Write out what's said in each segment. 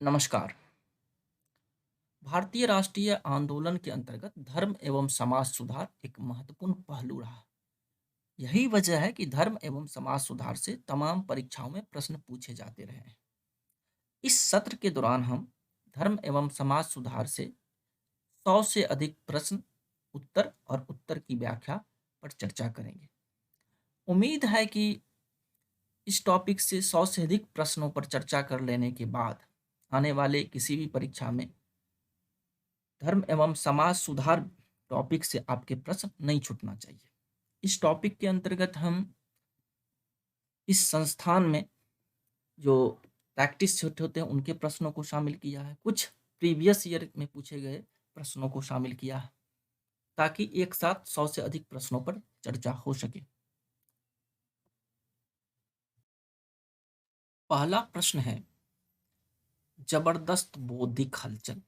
नमस्कार। भारतीय राष्ट्रीय आंदोलन के अंतर्गत धर्म एवं समाज सुधार एक महत्वपूर्ण पहलू रहा। यही वजह है कि धर्म एवं समाज सुधार से तमाम परीक्षाओं में प्रश्न पूछे जाते रहे हैं। इस सत्र के दौरान हम धर्म एवं समाज सुधार से 100 से अधिक प्रश्न, उत्तर और उत्तर की व्याख्या पर चर्चा करेंगे। उम्मीद है कि इस टॉपिक से 100 से अधिक प्रश्नों पर चर्चा कर लेने के बाद आने वाले किसी भी परीक्षा में धर्म एवं समाज सुधार टॉपिक से आपके प्रश्न नहीं छूटना चाहिए। इस टॉपिक के अंतर्गत हम इस संस्थान में जो प्रैक्टिस सेट होते हैं उनके प्रश्नों को शामिल किया है, कुछ प्रीवियस ईयर में पूछे गए प्रश्नों को शामिल किया है, ताकि एक साथ 100 से अधिक प्रश्नों पर चर्चा हो सके। पहला प्रश्न है, जबरदस्त बौद्धिक हलचल,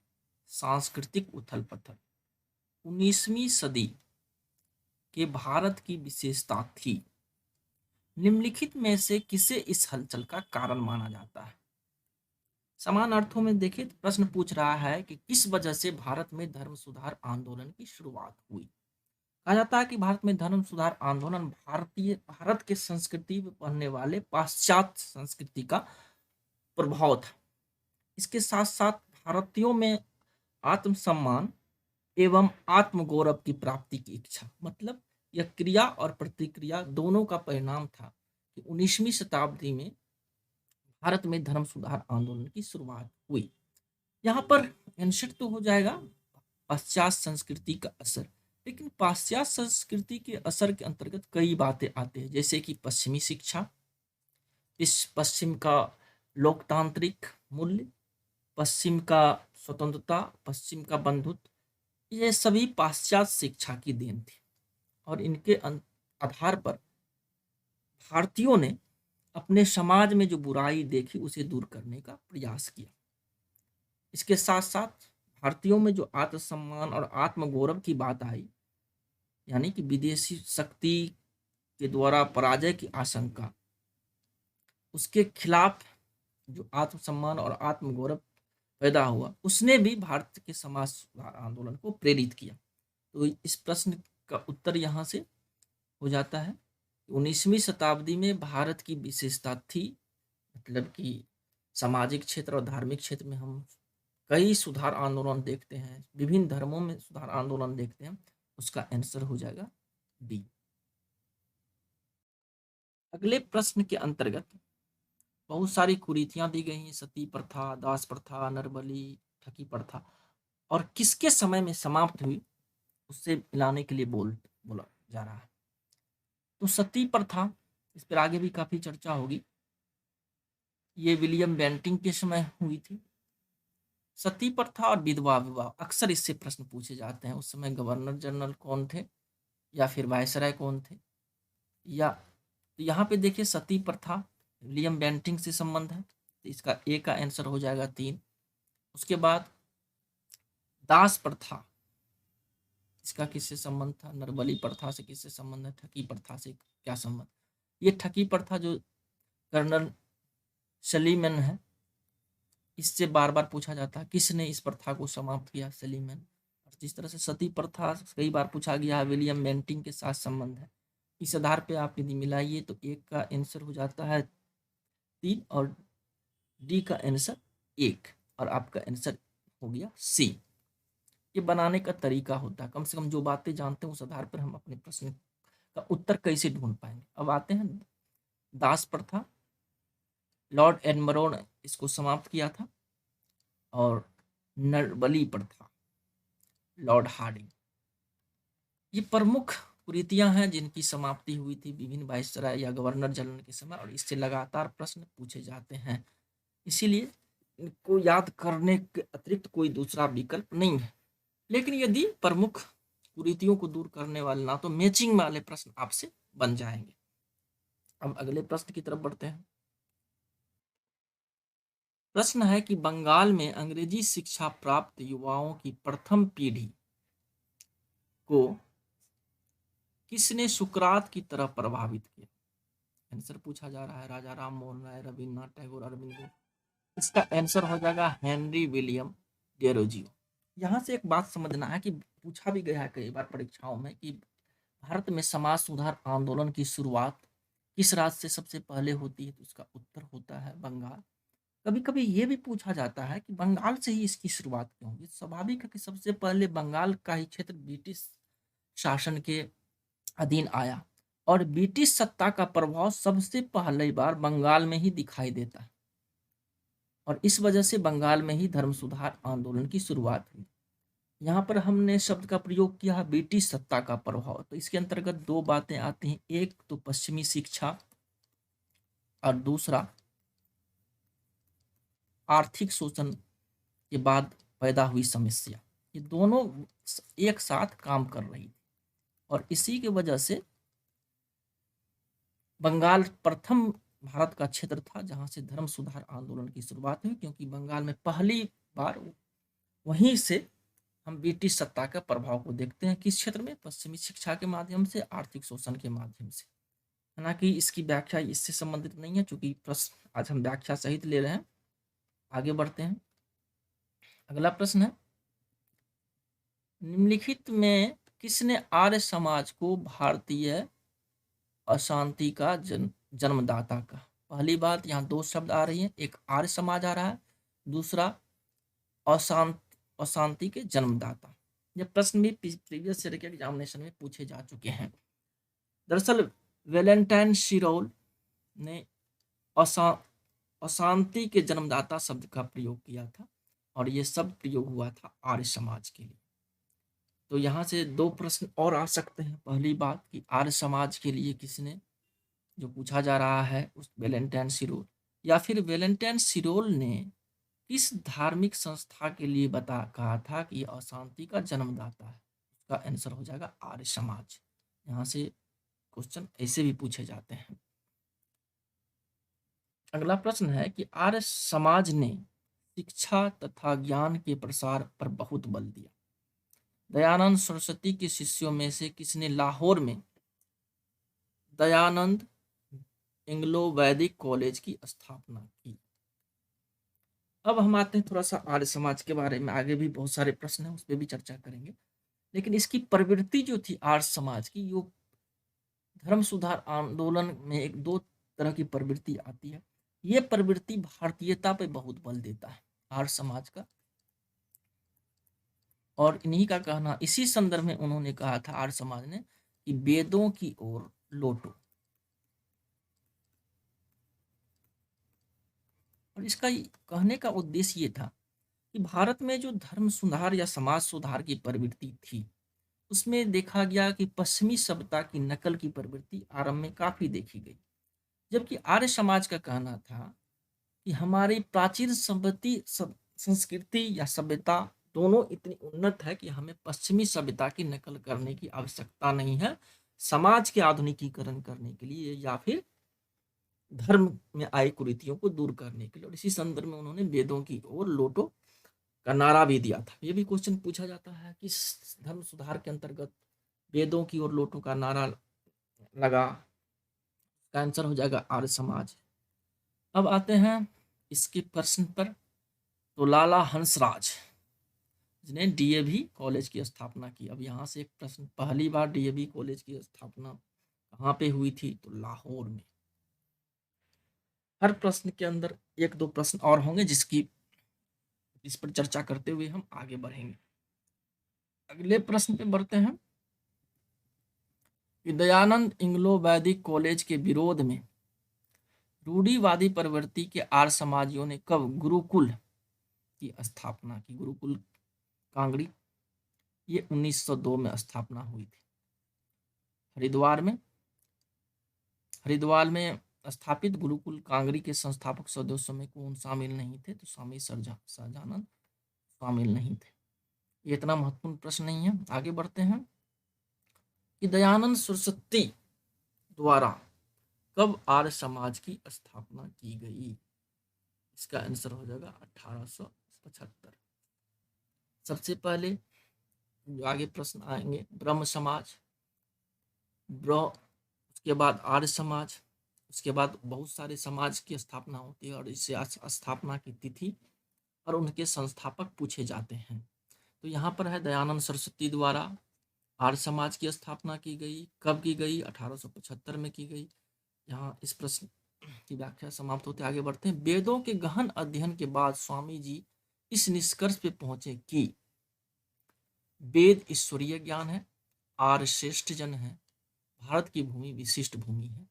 सांस्कृतिक उथल पथल 19वीं सदी के भारत की विशेषता थी। निम्नलिखित में से किसे इस हलचल का कारण माना जाता है? समान अर्थों में देखें तो प्रश्न पूछ रहा है कि किस वजह से भारत में धर्म सुधार आंदोलन की शुरुआत हुई। कहा जाता है कि भारत में धर्म सुधार आंदोलन भारत के संस्कृति में पढ़ने वाले पाश्चात्य संस्कृति का प्रभाव था। इसके साथ साथ भारतीयों में आत्मसम्मान एवं आत्मगौरव की प्राप्ति की इच्छा, मतलब यह क्रिया और प्रतिक्रिया दोनों का परिणाम था कि 19वीं शताब्दी में भारत में धर्म सुधार आंदोलन की शुरुआत हुई। यहाँ पर आंसर तो हो जाएगा पाश्चात्य संस्कृति का असर। लेकिन पाश्चात्य संस्कृति के असर के अंतर्गत कई बातें आती हैं, जैसे कि पश्चिमी शिक्षा, इस पश्चिम का लोकतांत्रिक मूल्य, पश्चिम का स्वतंत्रता, पश्चिम का बंधुत्व, ये सभी पाश्चात्य शिक्षा की देन थी। और इनके आधार पर भारतीयों ने अपने समाज में जो बुराई देखी उसे दूर करने का प्रयास किया। इसके साथ साथ भारतीयों में जो आत्मसम्मान और आत्मगौरव की बात आई, यानी कि विदेशी शक्ति के द्वारा पराजय की आशंका, उसके खिलाफ जो आत्मसम्मान और आत्मगौरव पैदा हुआ, उसने भी भारत के समाज सुधार आंदोलन को प्रेरित किया। तो इस प्रश्न का उत्तर यहाँ से हो जाता है। 19वीं शताब्दी में भारत की विशेषता थी, मतलब कि सामाजिक क्षेत्र और धार्मिक क्षेत्र में हम कई सुधार आंदोलन देखते हैं, विभिन्न धर्मों में सुधार आंदोलन देखते हैं। उसका आंसर हो जाएगा डी। अगले प्रश्न के अंतर्गत बहुत सारी कुरीतियां दी गई हैं, सती प्रथा, दास प्रथा, नरबली, ठगी प्रथा, और किसके समय में समाप्त हुई उससे मिलाने के लिए बोला जा रहा है। तो सती प्रथा, इस पर आगे भी काफी चर्चा होगी। ये विलियम बेंटिंग के समय हुई थी। सती प्रथा और विधवा विवाह, अक्सर इससे प्रश्न पूछे जाते हैं। उस समय गवर्नर जनरल कौन थे या फिर वायसराय कौन थे, या तो यहाँ पे देखिए सती प्रथा विलियम बेंटिंग से संबंध है, तो इसका ए का आंसर हो जाएगा 3। उसके बाद दास प्रथा, इसका किससे संबंध था? नरबली प्रथा से किससे संबंध है? ठगी प्रथा से क्या संबंध? ये ठगी प्रथा जो कर्नल सलीमन है, इससे बार बार पूछा जाता है किसने इस प्रथा को समाप्त किया? सलीमन। और जिस तरह से सती प्रथा कई बार पूछा गया है, विलियम बेंटिंग के साथ संबंध है। इस आधार पे आप यदि मिलाइए तो एक का आंसर हो जाता है 3 और डी का आंसर 1, और आपका आंसर हो गया सी। ये बनाने का तरीका होता है, कम से कम जो बातें जानते हैं उस आधार पर हम अपने प्रश्न का उत्तर कैसे ढूंढ पाएंगे। अब आते हैं दास प्रथा। लॉर्ड एडमरो ने इसको समाप्त किया था। और नरबली प्रथा, लॉर्ड हार्डिंग। ये प्रमुख कुरीतियां हैं जिनकी समाप्ति हुई थी विभिन्न वायसराय या गवर्नर जनरल के समय, और इससे लगातार प्रश्न पूछे जाते हैं। इसीलिए इनको याद करने के अतिरिक्त कोई दूसरा विकल्प नहीं है। लेकिन यदि प्रमुख कुरीतियों को दूर करने वाले ना तो मैचिंग वाले प्रश्न आपसे बन जाएंगे। अब अगले प्रश्न की तरफ बढ़ते हैं। प्रश्न है कि बंगाल में अंग्रेजी शिक्षा प्राप्त युवाओं की प्रथम पीढ़ी को किसने सुकरात की तरह प्रभावित किया? आंसर पूछा जा रहा है। राजा राम मोहन राय, रविन्द्रनाथ टैगोर, अरविंद घोष। इसका आंसर हो जाएगा हेनरी विलियम डेरोजियो। यहाँ से एक बात समझना है कि पूछा भी गया है कई बार परीक्षाओं में कि भारत में समाज सुधार आंदोलन की शुरुआत किस राज्य से सबसे पहले होती है, तो इसका उत्तर होता है बंगाल। कभी कभी ये भी पूछा जाता है कि बंगाल से ही इसकी शुरुआत क्यों हुई। स्वाभाविक है कि सबसे पहले बंगाल का ही क्षेत्र ब्रिटिश शासन के अधीन आया और ब्रिटिश सत्ता का प्रभाव सबसे पहली बार बंगाल में ही दिखाई देता है और इस वजह से बंगाल में ही धर्म सुधार आंदोलन की शुरुआत हुई। यहाँ पर हमने शब्द का प्रयोग किया है ब्रिटिश सत्ता का प्रभाव, तो इसके अंतर्गत दो बातें आती हैं, एक तो पश्चिमी शिक्षा और दूसरा आर्थिक शोषण के बाद पैदा हुई समस्या। ये दोनों एक साथ काम कर रही थी और इसी की वजह से बंगाल प्रथम भारत का क्षेत्र था जहां से धर्म सुधार आंदोलन की शुरुआत हुई, क्योंकि बंगाल में पहली बार वहीं से हम ब्रिटिश सत्ता के प्रभाव को देखते हैं। किस क्षेत्र में? पश्चिमी शिक्षा के माध्यम से, आर्थिक शोषण के माध्यम से। हालांकि इसकी व्याख्या इससे संबंधित नहीं है, चूंकि प्रश्न आज हम व्याख्या सहित ले रहे हैं। आगे बढ़ते हैं। अगला प्रश्न है, निम्नलिखित में किसने आर्य समाज को भारतीय अशांति का जन्मदाता का? पहली बात, यहाँ दो शब्द आ रही है, एक आर्य समाज आ रहा है, दूसरा अशांति के जन्मदाता। ये प्रश्न भी प्रीवियस ईयर के एग्जामिनेशन में पूछे जा चुके हैं। दरअसल वैलेंटाइन शिरोल ने अशांति के जन्मदाता शब्द का प्रयोग किया था और ये शब्द प्रयोग हुआ था आर्य समाज के लिए। तो यहाँ से दो प्रश्न और आ सकते हैं। पहली बात कि आर्य समाज के लिए किसने, जो पूछा जा रहा है उस वैलेंटाइन शिरोल, या फिर वैलेंटाइन शिरोल ने किस धार्मिक संस्था के लिए कहा था कि यह अशांति का जन्मदाता है? उसका आंसर हो जाएगा आर्य समाज। यहाँ से क्वेश्चन ऐसे भी पूछे जाते हैं। अगला प्रश्न है कि आर्य समाज ने शिक्षा तथा ज्ञान के प्रसार पर बहुत बल दिया। दयानंद सरस्वती के शिष्यों में से किसने लाहौर में दयानंद एंग्लो वैदिक कॉलेज की स्थापना की? अब हम आते हैं थोड़ा सा आर्य समाज के बारे में। आगे भी बहुत सारे प्रश्न हैं, उस पर भी चर्चा करेंगे, लेकिन इसकी प्रवृत्ति जो थी आर्य समाज की, यो धर्म सुधार आंदोलन में एक दो तरह की प्रवृत्ति आती है। ये प्रवृत्ति भारतीयता पे बहुत बल देता है आर्य समाज का, और इन्हीं का कहना, इसी संदर्भ में उन्होंने कहा था आर्य समाज ने कि वेदों की ओर लौटो। और इसका कहने का उद्देश्य ये था कि भारत में जो धर्म सुधार या समाज सुधार की प्रवृत्ति थी, उसमें देखा गया कि पश्चिमी सभ्यता की नकल की प्रवृत्ति आरंभ में काफी देखी गई, जबकि आर्य समाज का कहना था कि हमारी प्राचीन संस्कृति या सभ्यता दोनों इतनी उन्नत है कि हमें पश्चिमी सभ्यता की नकल करने की आवश्यकता नहीं है समाज के आधुनिकीकरण करने के लिए या फिर धर्म में आई कुरीतियों को दूर करने के लिए। और इसी संदर्भ में उन्होंने वेदों की ओर लौटो का नारा भी दिया था। ये भी क्वेश्चन पूछा जाता है कि धर्म सुधार के अंतर्गत वेदों की ओर लौटो का नारा लगा, का आंसर हो जाएगा आर्य समाज। अब आते हैं इसके प्रश्न पर। तो लाला हंसराज जिन्हें डीएवी कॉलेज की स्थापना की। अब यहाँ से एक प्रश्न, पहली बार डीएवी कॉलेज की स्थापना कहाँ पे हुई थी? तो लाहौर में। हर प्रश्न के अंदर एक दो प्रश्न और होंगे जिसकी इस पर चर्चा करते हुए हम आगे बढ़ेंगे। अगले प्रश्न पे बढ़ते हैं कि दयानंद इंग्लो वैदिक कॉलेज के विरोध में रूढ़िवादी प्रवृत्ति के आर्य समाजियों ने कब गुरुकुल की स्थापना की? गुरुकुल कांगड़ी, ये 1902 में स्थापना हुई थी। हरिद्वार में स्थापित गुरुकुल कांगड़ी के संस्थापक सदस्यों में कौन शामिल नहीं थे? तो स्वामी सहजानंद शामिल नहीं थे। ये इतना महत्वपूर्ण प्रश्न नहीं है। आगे बढ़ते हैं कि दयानंद सरस्वती द्वारा कब आर्य समाज की स्थापना की गई? इसका आंसर हो जाएगा 1875। सबसे पहले आगे प्रश्न आएंगे ब्रह्म समाज, उसके बाद आर्य समाज, उसके बाद बहुत सारे समाज की स्थापना होती है और इससे स्थापना की तिथि और उनके संस्थापक पूछे जाते हैं। तो यहाँ पर है दयानंद सरस्वती द्वारा आर्य समाज की स्थापना की गई। कब की गई? 1875 में की गई। यहाँ इस प्रश्न की व्याख्या समाप्त होते आगे बढ़ते हैं। वेदों के गहन अध्ययन के बाद स्वामी जी इस निष्कर्ष पे पहुंचे कि वेद ईश्वरीय ज्ञान है, आर्य श्रेष्ठ जन है, भारत की भूमि विशिष्ट भूमि है।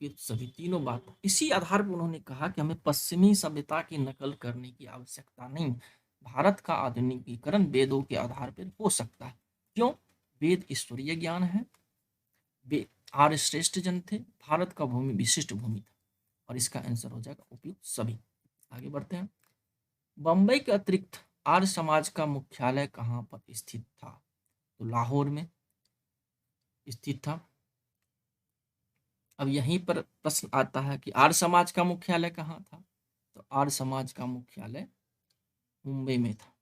ये सभी तीनों बात इसी आधार पर उन्होंने कहा कि हमें पश्चिमी सभ्यता की नकल करने की आवश्यकता नहीं, भारत का आधुनिकीकरण वेदों के आधार पर हो सकता है। क्यों? वेद ईश्वरीय ज्ञान है, वे आर्य श्रेष्ठ जन थे, भारत का भूमि विशिष्ट भूमि था। और इसका आंसर हो जाएगा उपयुक्त सभी। आगे बढ़ते हैं। बंबई के अतिरिक्त आर्य समाज का मुख्यालय कहाँ पर स्थित था? तो लाहौर में स्थित था। अब यहीं पर प्रश्न आता है कि आर्य समाज का मुख्यालय कहाँ था? तो आर्य समाज का मुख्यालय मुंबई में था।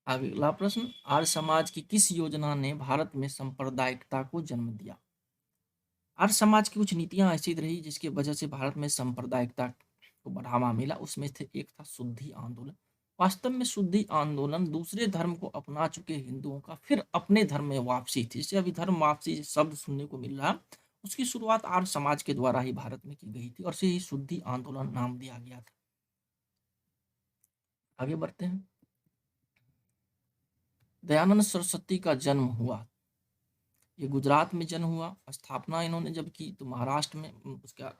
अगला प्रश्न, आर्य समाज की किस योजना ने भारत में सांप्रदायिकता को जन्म दिया? आर्य समाज की कुछ नीतियां ऐसी रही जिसकी वजह से भारत में सांप्रदायिकता को बढ़ावा मिला। उसमें से एक था शुद्धि आंदोलन। वास्तव में शुद्धि आंदोलन दूसरे धर्म को अपना चुके हिंदुओं का फिर अपने धर्म में वापसी थी। जैसे अभी धर्म वापसी शब्द सुनने को मिल रहा, उसकी शुरुआत आर्य समाज के द्वारा ही भारत में की गई थी और से ही शुद्धि आंदोलन नाम दिया गया था। आगे बढ़ते हैं। दयानंद सरस्वती का जन्म हुआ, ये गुजरात में जन्म हुआ। स्थापना इन्होंने जब की तो महाराष्ट्र में, उसका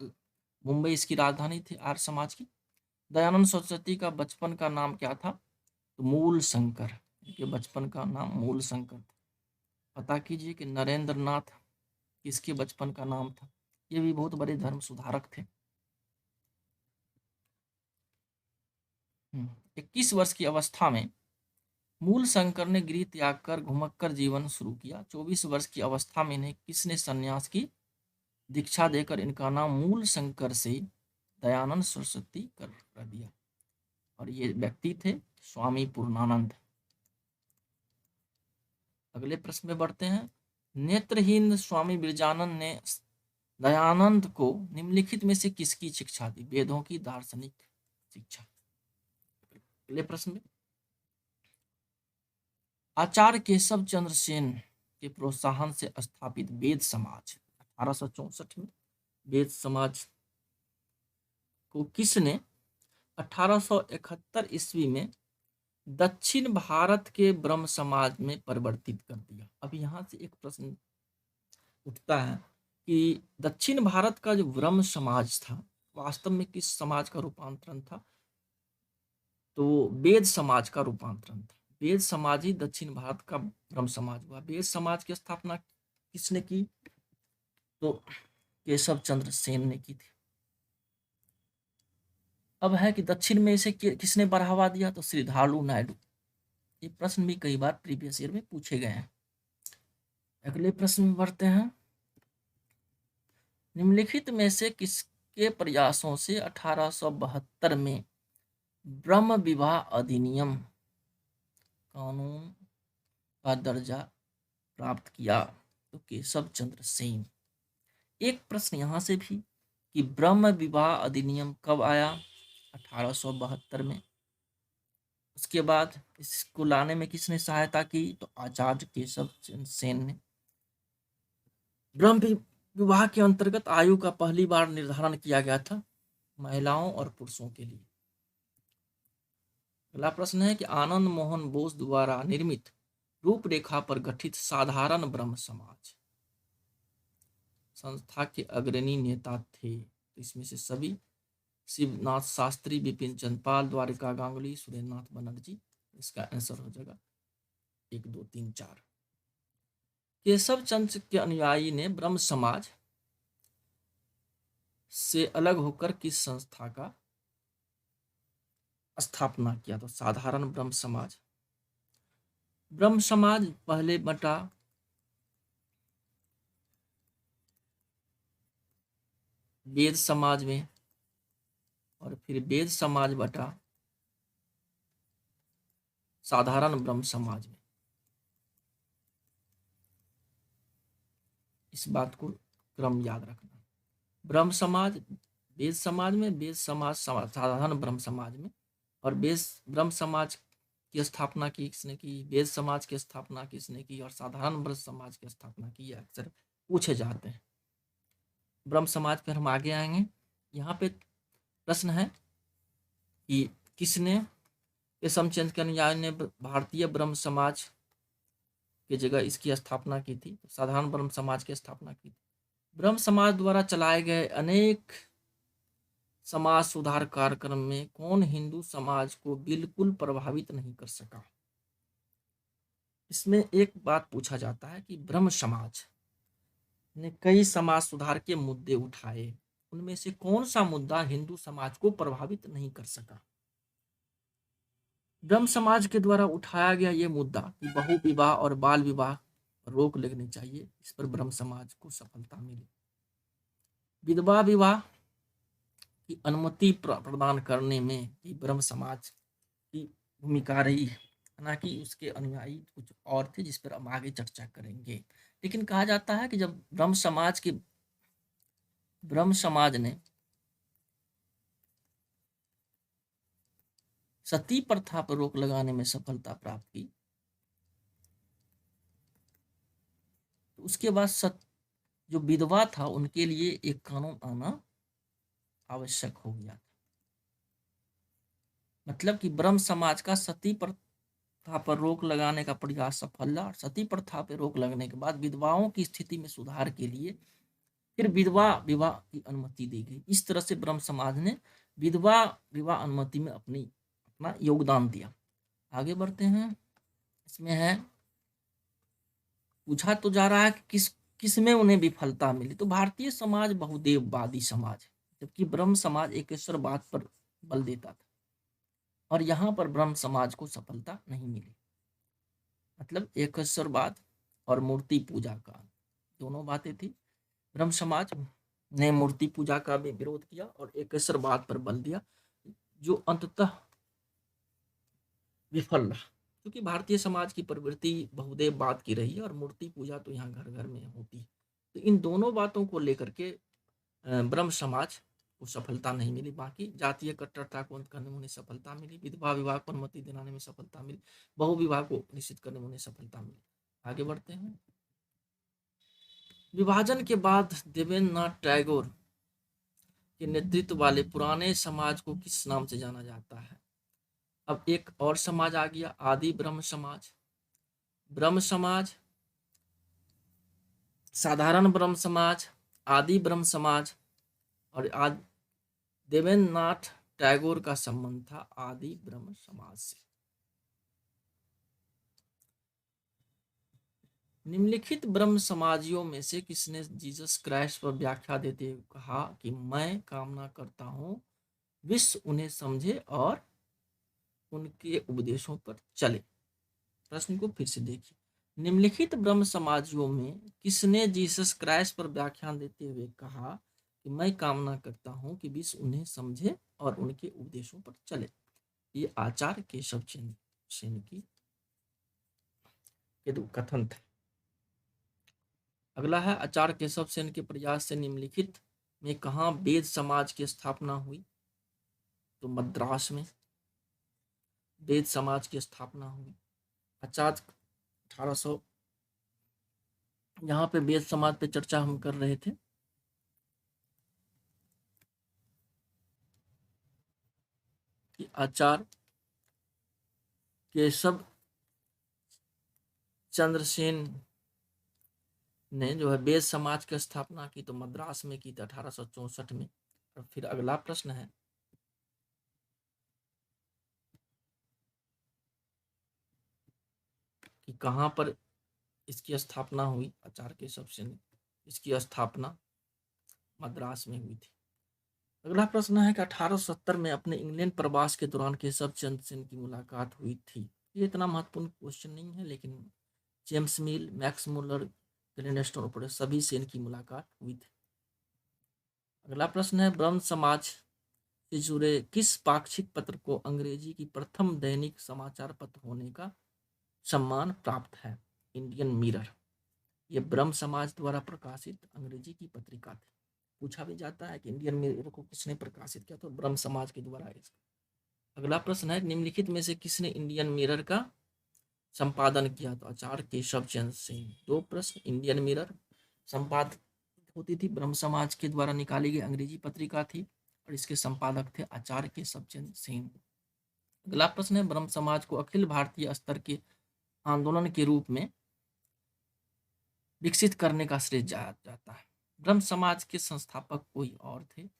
मुंबई इसकी राजधानी थी आर्य समाज की। दयानंद सरस्वती का बचपन का नाम क्या था? तो मूल शंकर। इनके बचपन का नाम मूल शंकर था। पता कीजिए कि नरेंद्र नाथ किसके बचपन का नाम था? ये भी बहुत बड़े धर्म सुधारक थे। 21 वर्ष की अवस्था में मूल शंकर ने गृह त्याग कर घुमक्कर जीवन शुरू किया। 24 वर्ष की अवस्था में इन्हें किसने संन्यास की दीक्षा देकर इनका नाम मूल शंकर से दयानंद सरस्वती कर दिया। और ये व्यक्ति थे स्वामी पूर्णानंद। अगले प्रश्न में बढ़ते हैं। नेत्रहीन स्वामी बिरजानंद ने दयानंद को निम्नलिखित में से किसकी शिक्षा दी? वेदों की दार्शनिक शिक्षा। अगले प्रश्न में, आचार्य केशव चंद्र सेन के प्रोत्साहन से स्थापित वेद समाज 1864 में, वेद समाज को किसने 1871 ईस्वी में दक्षिण भारत के ब्रह्म समाज में परिवर्तित कर दिया? अब यहाँ से एक प्रश्न उठता है कि दक्षिण भारत का जो ब्रह्म समाज था वास्तव में किस समाज का रूपांतरण था? तो वेद समाज का रूपांतरण था। वेद समाज ही दक्षिण भारत का ब्रह्म समाज हुआ। वेद समाज की स्थापना किसने की? तो केशव चंद्र सेन ने की थी। अब है कि दक्षिण में इसे किसने बढ़ावा दिया? तो श्रीधारू नायडू। ये प्रश्न भी कई बार प्रीवियस ईयर में पूछे गए हैं। अगले प्रश्न में बढ़ते हैं। निम्नलिखित में से किसके प्रयासों से 1872 में ब्रह्म विवाह अधिनियम कानून का दर्जा प्राप्त किया? तो केशव चंद्र सेन। एक प्रश्न यहाँ से भी कि ब्रह्म विवाह अधिनियम कब आया? 1872 में। उसके बाद इसको लाने में किसने सहायता की? तो आचार्य केशव चंद्र सेन ने। ब्रह्म विवाह के अंतर्गत आयु का पहली बार निर्धारण किया गया था महिलाओं और पुरुषों के लिए। अगला प्रश्न है कि आनंद मोहन बोस द्वारा निर्मित रूपरेखा पर गठित साधारण ब्रह्म समाज संस्था के अग्रणी नेता थे? तो इसमें से सभी शिवनाथ शास्त्री, विपिन चंद्र पाल, द्वारिका गांगुली, सुरेंद्रनाथ बनर्जी। इसका आंसर हो जाएगा 1, 2, 3, 4। केशव चंद्र के अनुयायी ने ब्रह्म समाज से अलग होकर किस संस्था का स्थापना किया? तो साधारण ब्रह्म समाज। ब्रह्म समाज पहले बटा वेद समाज में और फिर वेद समाज बटा साधारण ब्रह्म समाज में। इस बात को क्रम याद रखना। ब्रह्म समाज वेद समाज में, वेद समाज साधारण ब्रह्म समाज में, और ब्रह्म समाज की स्थापना किसने की, वेद समाज की स्थापना किसने की, और साधारण ब्रह्म समाज की स्थापना की, अक्सर पूछे जाते हैं। ब्रह्म समाज पर हम आगे आएंगे। यहाँ पे प्रश्न है कि किसने, केशवचंद्र के अनुयायी ने भारतीय ब्रह्म समाज की जगह इसकी स्थापना की थी, साधारण ब्रह्म समाज की स्थापना की थी। ब्रह्म समाज द्वारा चलाए गए अनेक समाज सुधार कार्यक्रम में कौन हिंदू समाज को बिल्कुल प्रभावित नहीं कर सका। इसमें एक बात पूछा जाता है कि ब्रह्म समाज ने कई समाज सुधार के मुद्दे उठाए, उनमें से कौन सा मुद्दा हिंदू समाज को प्रभावित नहीं कर सका। ब्रह्म समाज के द्वारा उठाया गया ये मुद्दा कि बहु विवाह और बाल विवाह रोक लगनी चाहिए, इस पर ब्रह्म समाज को सफलता मिली। विधवा विवाह की अनुमति प्रदान करने में ही ब्रह्म समाज की भूमिका रही है, हालांकि उसके अनुयायी कुछ और थे जिस पर हम आगे चर्चा करेंगे। लेकिन कहा जाता है कि जब ब्रह्म समाज ने सती प्रथा पर रोक लगाने में सफलता प्राप्त की, तो उसके बाद जो विधवा था उनके लिए एक कानून आना आवश्यक हो गया था। मतलब कि ब्रह्म समाज का सती प्रथा पर रोक लगाने का प्रयास सफल रहा, और सती प्रथा पर रोक लगने के बाद विधवाओं की स्थिति में सुधार के लिए फिर विधवा विवाह की अनुमति दी गई। इस तरह से ब्रह्म समाज ने विधवा विवाह अनुमति में अपना योगदान दिया। आगे बढ़ते हैं। इसमें है, पूछा तो जा रहा है कि किसमें उन्हें विफलता मिली। तो भारतीय समाज बहुदेववादी समाज है, जबकि ब्रह्म समाज एकेश्वरवाद पर बल देता था, और यहाँ पर ब्रह्म समाज को सफलता नहीं मिली। मतलब एकेश्वरवाद और मूर्ति पूजा का दोनों बातें थी। ब्रह्म समाज ने मूर्ति पूजा का भी विरोध किया और एकेश्वरवाद पर बल दिया, जो अंततः विफल रहा, क्योंकि भारतीय समाज की प्रवृत्ति बहुदेववाद की रही है और मूर्ति पूजा तो यहाँ घर घर में होती है। तो इन दोनों बातों को लेकर के ब्रह्म समाज को सफलता नहीं मिली। बाकी जातीय कट्टरता को अंत करने में उन्हें सफलता मिली, विधवा विवाह को अनुमति दिलाने में सफलता मिली, बहु विवाह को निश्चित करने में उन्हें सफलता मिली। आगे बढ़ते हैं। विभाजन के बाद देवेंद्रनाथ टैगोर के नेतृत्व वाले पुराने समाज को किस नाम से जाना जाता है। अब एक और समाज आ गया, आदि ब्रह्म समाज। ब्रह्म समाज, साधारण ब्रह्म समाज, आदि ब्रह्म समाज, और देवेंद्रनाथ टैगोर का संबंध था आदि ब्रह्म समाज से। निम्नलिखित ब्रह्म समाजियों में से किसने जीसस क्राइस्ट पर व्याख्या देते हुए कहा कि मैं कामना करता हूं विश्व उन्हें समझे और उनके उपदेशों पर चले। प्रश्न को फिर से देखिए। निम्नलिखित ब्रह्म समाजियों में किसने जीसस क्राइस्ट पर व्याख्यान देते हुए कहा कि मैं कामना करता हूं कि विश्व उन्हें समझे और उनके उपदेशों पर चले। ये आचार्य केशव सेन की कथन था। अगला है, आचार्य केशव सेन के प्रयास से निम्नलिखित में कहाँ वेद समाज की स्थापना हुई। तो मद्रास में वेद समाज की स्थापना हुई। आचार्य 1800, यहाँ पे वेद समाज पे चर्चा हम कर रहे थे। कि आचार्य केशव चंद्र सेन ने जो है वेद समाज की स्थापना की, तो मद्रास में की थी 1864 में। और फिर अगला प्रश्न है कि कहाँ पर इसकी स्थापना हुई। आचार्य केशव सेन, इसकी स्थापना मद्रास में हुई थी। अगला प्रश्न है कि 1870 में अपने इंग्लैंड प्रवास के दौरान केशव चंद्र सेन की मुलाकात हुई थी। ये इतना महत्वपूर्ण क्वेश्चन नहीं है, लेकिन जेम्स मिल, मैक्स मुलर, ग्लेनस्टोन सभी से इनकी मुलाकात हुई थी। अगला प्रश्न है, ब्रह्म समाज से जुड़े किस पाक्षिक पत्र को अंग्रेजी की प्रथम दैनिक समाचार पत्र होने का सम्मान प्राप्त है। Indian mirror. ये ब्रह्म समाज द्वारा प्रकाशित अंग्रेजी की पत्रिका थी। पूछा भी जाता है कि इंडियन मिरर को किसने प्रकाशित किया, तो ब्रह्म समाज के द्वारा। अगला प्रश्न है, निम्नलिखित में से किसने इंडियन मिरर का संपादन किया, तो आचार्य केशव चंद्र सिंह। दो प्रश्न, इंडियन मिरर संपादित होती थी, ब्रह्म समाज के द्वारा निकाली गई अंग्रेजी पत्रिका थी और इसके संपादक थे आचार्य केशव चंद्र सिंह। अगला प्रश्न है, ब्रह्म समाज को अखिल भारतीय स्तर के आंदोलन के रूप में विकसित करने का श्रेय जाता है। ब्रह्म समाज के संस्थापक कोई और थे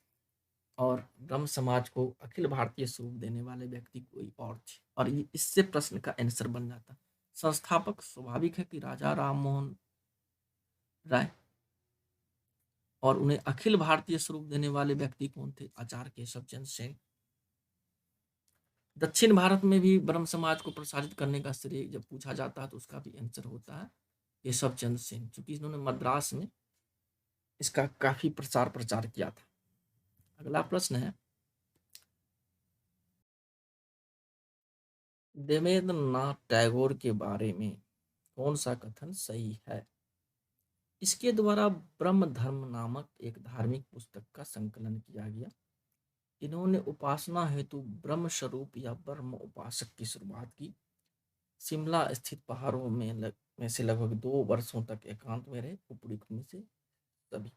और ब्रह्म समाज को अखिल भारतीय स्वरूप देने वाले व्यक्ति कोई और थे, और इससे प्रश्न का आंसर बन जाता। संस्थापक स्वाभाविक है कि राजा राम मोहन राय, और उन्हें अखिल भारतीय स्वरूप देने वाले व्यक्ति कौन थे, आचार्य केशव चंद्र सिंह। दक्षिण भारत में भी ब्रह्म समाज को प्रसारित करने का श्रेय जब पूछा जाता है तो उसका भी आंसर होता है केशव चंद्र सिंह, क्योंकि इन्होंने मद्रास में इसका काफी प्रचार किया था। अगला प्रश्न है, देवेंद्रनाथ टैगोर के बारे में कौन सा कथन सही है। इसके द्वारा ब्रह्म धर्म नामक एक धार्मिक पुस्तक का संकलन किया गया। इन्होंने उपासना हेतु ब्रह्म स्वरूप या ब्रह्म उपासक की शुरुआत की। शिमला स्थित पहाड़ों में से लगभग 2 वर्षों तक एकांत में रहे, उपयुक्त में से सभी।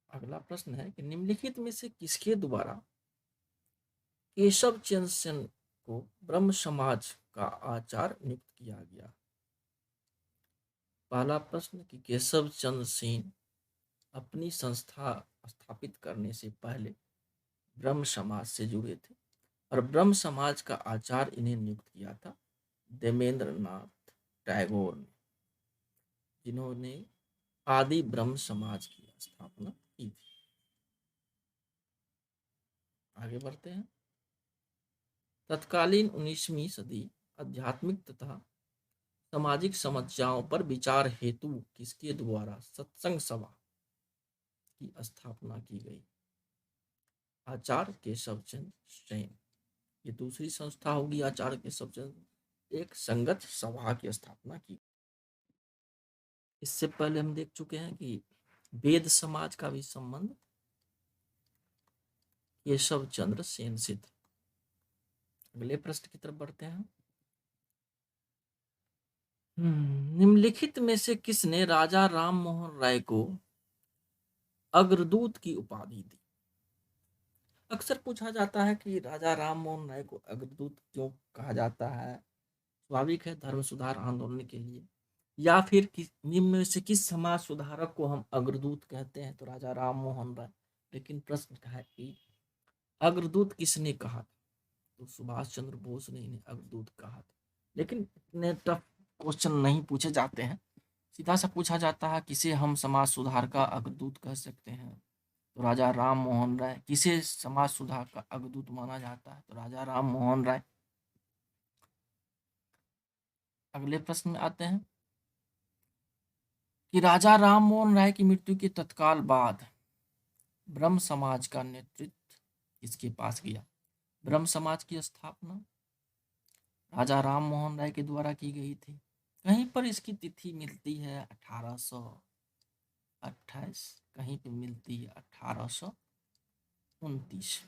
अगला प्रश्न है कि निम्नलिखित में से किसके द्वारा केशव चंद्र सेन को ब्रह्म समाज का आचार्य नियुक्त किया गया। पहला प्रश्न कि केशव चंद्र सेन अपनी संस्था स्थापित करने से पहले ब्रह्म समाज से जुड़े थे और ब्रह्म समाज का आचार्य इन्हें नियुक्त किया था देवेंद्रनाथ टैगोर ने, जिन्होंने आदि ब्रह्म समाज की स्थापना की थी। आगे बढ़ते हैं। तत्कालीन 19वीं सदी आध्यात्मिक तथा सामाजिक समस्याओं पर विचार हेतु किसके द्वारा सत्संग सभा की स्थापना की गई, आचार्य केशव चंद्र सेन। ये दूसरी संस्था होगी आचार्य केशव चंद्र, एक संगत सभा की स्थापना की। इससे पहले हम देख चुके हैं कि वेद समाज का भी संबंध केशव चंद्र सेन से था। अगले प्रश्न की तरफ बढ़ते हैं। निम्नलिखित में से किसने राजा राम मोहन राय को अग्रदूत की उपाधि दी। अक्सर पूछा जाता है कि राजा राम मोहन राय को अग्रदूत क्यों कहा जाता है। स्वाभाविक है, धर्म सुधार आंदोलन के लिए, या फिर निम्न में से किस समाज सुधारक को हम अग्रदूत कहते हैं, तो राजा राम मोहन राय। लेकिन प्रश्न है कि अग्रदूत किसने कहा था, तो सुभाष चंद्र बोस ने इन्हें अग्रदूत कहा था। लेकिन इतने टफ क्वेश्चन नहीं पूछे जाते हैं, सीधा सा पूछा जाता है किसे हम समाज सुधार का अग्रदूत कह सकते हैं, तो राजा राम मोहन राय। किसे समाज सुधार का अग्रदूत माना जाता है, तो राजा राम मोहन राय। अगले प्रश्न में आते हैं कि राजा राम मोहन राय की मृत्यु के तत्काल बाद ब्रह्म समाज का नेतृत्व किसके पास गया। ब्रह्म समाज की स्थापना राजा राम मोहन राय के द्वारा की गई थी। कहीं पर इसकी तिथि मिलती है 1828, कहीं पे मिलती है 1829।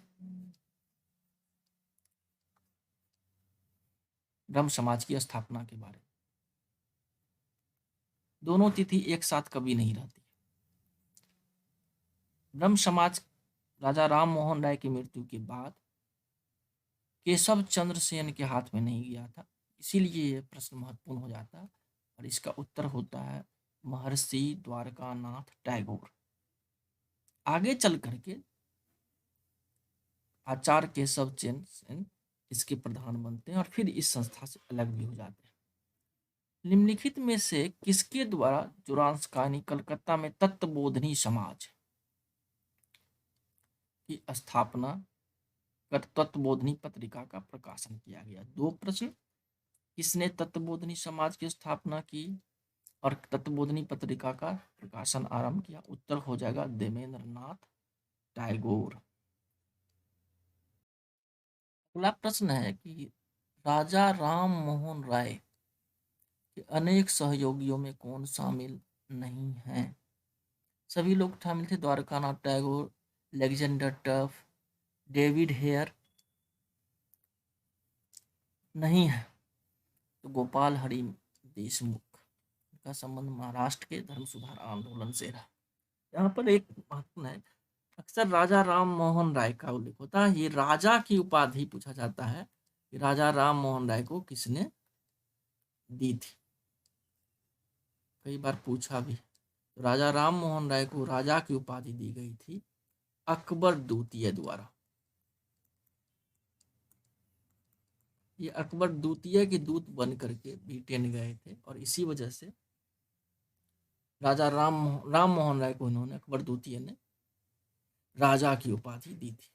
ब्रह्म समाज की स्थापना के बारे में दोनों तिथि एक साथ कभी नहीं रहती। ब्रह्म समाज राजा राम मोहन राय की मृत्यु के बाद केशव चंद्र सेन के हाथ में नहीं गया था, इसीलिए यह प्रश्न महत्वपूर्ण हो जाता है और इसका उत्तर होता है महर्षि द्वारकानाथ टैगोर। आगे चल करके आचार्य केशव चंद्र सेन इसके प्रधान बनते हैं और फिर इस संस्था से अलग भी हो जाते हैं। निम्नलिखित में से किसके द्वारा जुरांशकानी कलकत्ता में तत्वबोधनी समाज की स्थापना कर तत्वबोधनी पत्रिका का प्रकाशन किया गया। दो प्रश्न, किसने तत्वबोधनी समाज की स्थापना की और तत्वबोधनी पत्रिका का प्रकाशन आरंभ किया, उत्तर हो जाएगा देवेंद्रनाथ टैगोर। अगला प्रश्न है कि राजा राम मोहन राय कि अनेक सहयोगियों में कौन शामिल नहीं है? सभी लोग शामिल थे, Dwarkanath Tagore, Alexander Duff, David Hare नहीं है तो गोपाल हरि देशमुख। का संबंध महाराष्ट्र के धर्म सुधार आंदोलन से रहा। यहाँ पर एक महत्वपूर्ण है, अक्सर राजा राम मोहन राय का उल्लेख होता है। ये राजा की उपाधि पूछा जाता है कि राजा राम मोहन राय को किसने दी थी, कई बार पूछा भी। तो राजा राम मोहन राय को राजा की उपाधि दी गई थी अकबर द्वितीय द्वारा। ये अकबर द्वितीय के दूत बन करके ब्रिटेन गए थे और इसी वजह से राजा राम मोहन राय को इन्होंने, अकबर द्वितीय ने राजा की उपाधि दी थी।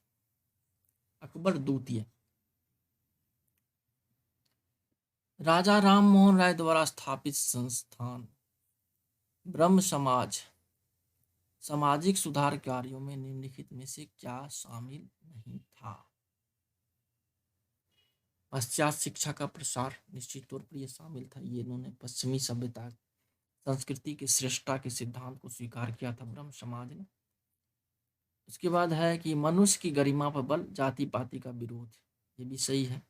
अकबर द्वितीय राजा राम मोहन राय द्वारा स्थापित संस्थान ब्रह्म समाज सामाजिक सुधार कार्यों में निम्नलिखित में से क्या शामिल नहीं था? पाश्चात्य शिक्षा का प्रसार निश्चित तौर पर यह शामिल था। ये इन्होंने पश्चिमी सभ्यता संस्कृति की श्रेष्ठता के सिद्धांत को स्वीकार किया था ब्रह्म समाज ने। उसके बाद है कि मनुष्य की गरिमा पर बल, जाति पाति का विरोध, ये भी सही है।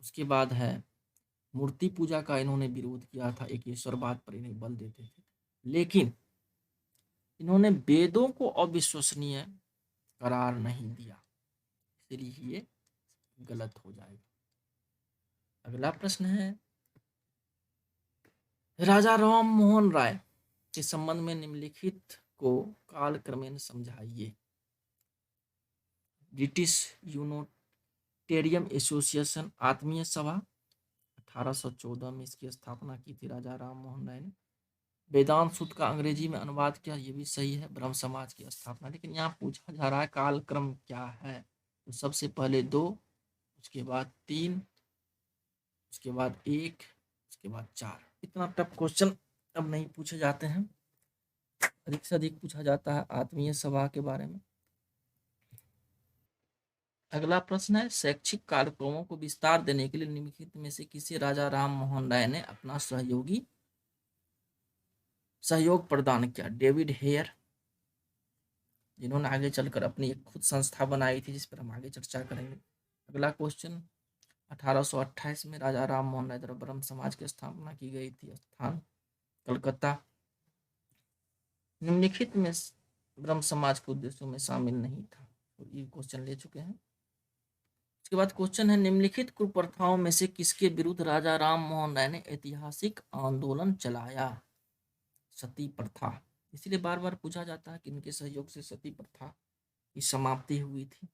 उसके बाद है मूर्ति पूजा का इन्होंने विरोध किया था, एक ईश्वरवाद पर इन्हें बल देते थे, लेकिन इन्होंने वेदों को अविश्वसनीय करार नहीं दिया, इसलिए ये गलत हो जाएगा। अगला प्रश्न है, राजा राम मोहन राय के संबंध में निम्नलिखित को कालक्रमेण समझाइए। ब्रिटिश यूनिटेरियन एसोसिएशन आत्मीय सभा 1814 में इसकी स्थापना की थी राजा राम मोहन राय ने। वेदांत सूत्र का अंग्रेजी में अनुवाद किया, ये भी सही है। ब्रह्म समाज की स्थापना, लेकिन यहाँ पूछा जा रहा है कालक्रम क्या है, तो सबसे पहले 2, उसके बाद 3, उसके बाद 1, उसके बाद 4। इतना टफ क्वेश्चन अब नहीं पूछे जाते हैं, अधिक से अधिक पूछा जाता है आत्मीय सभा के बारे में। अगला प्रश्न है, शैक्षिक कार्यक्रमों को विस्तार देने के लिए निम्नलिखित में से किसे राजा राम मोहन राय ने अपना सहयोग प्रदान किया? डेविड हेयर, जिन्होंने आगे चलकर अपनी एक खुद संस्था बनाई थी, जिस पर हम आगे चर्चा करेंगे। अगला क्वेश्चन, 1828 में राजा राम मोहन राय द्वारा ब्रह्म समाज की स्थापना की गई थी, स्थान कलकत्ता। निम्नलिखित में ब्रह्म समाज के उद्देश्यों में शामिल नहीं था, तो ये क्वेश्चन ले चुके हैं। उसके बाद क्वेश्चन है, निम्नलिखित कुप्रथाओं में से किसके विरुद्ध राजा राम मोहन राय ने ऐतिहासिक आंदोलन चलाया? सती प्रथा। इसलिए बार बार पूछा जाता है कि इनके सहयोग से सती प्रथा की समाप्ति हुई थी।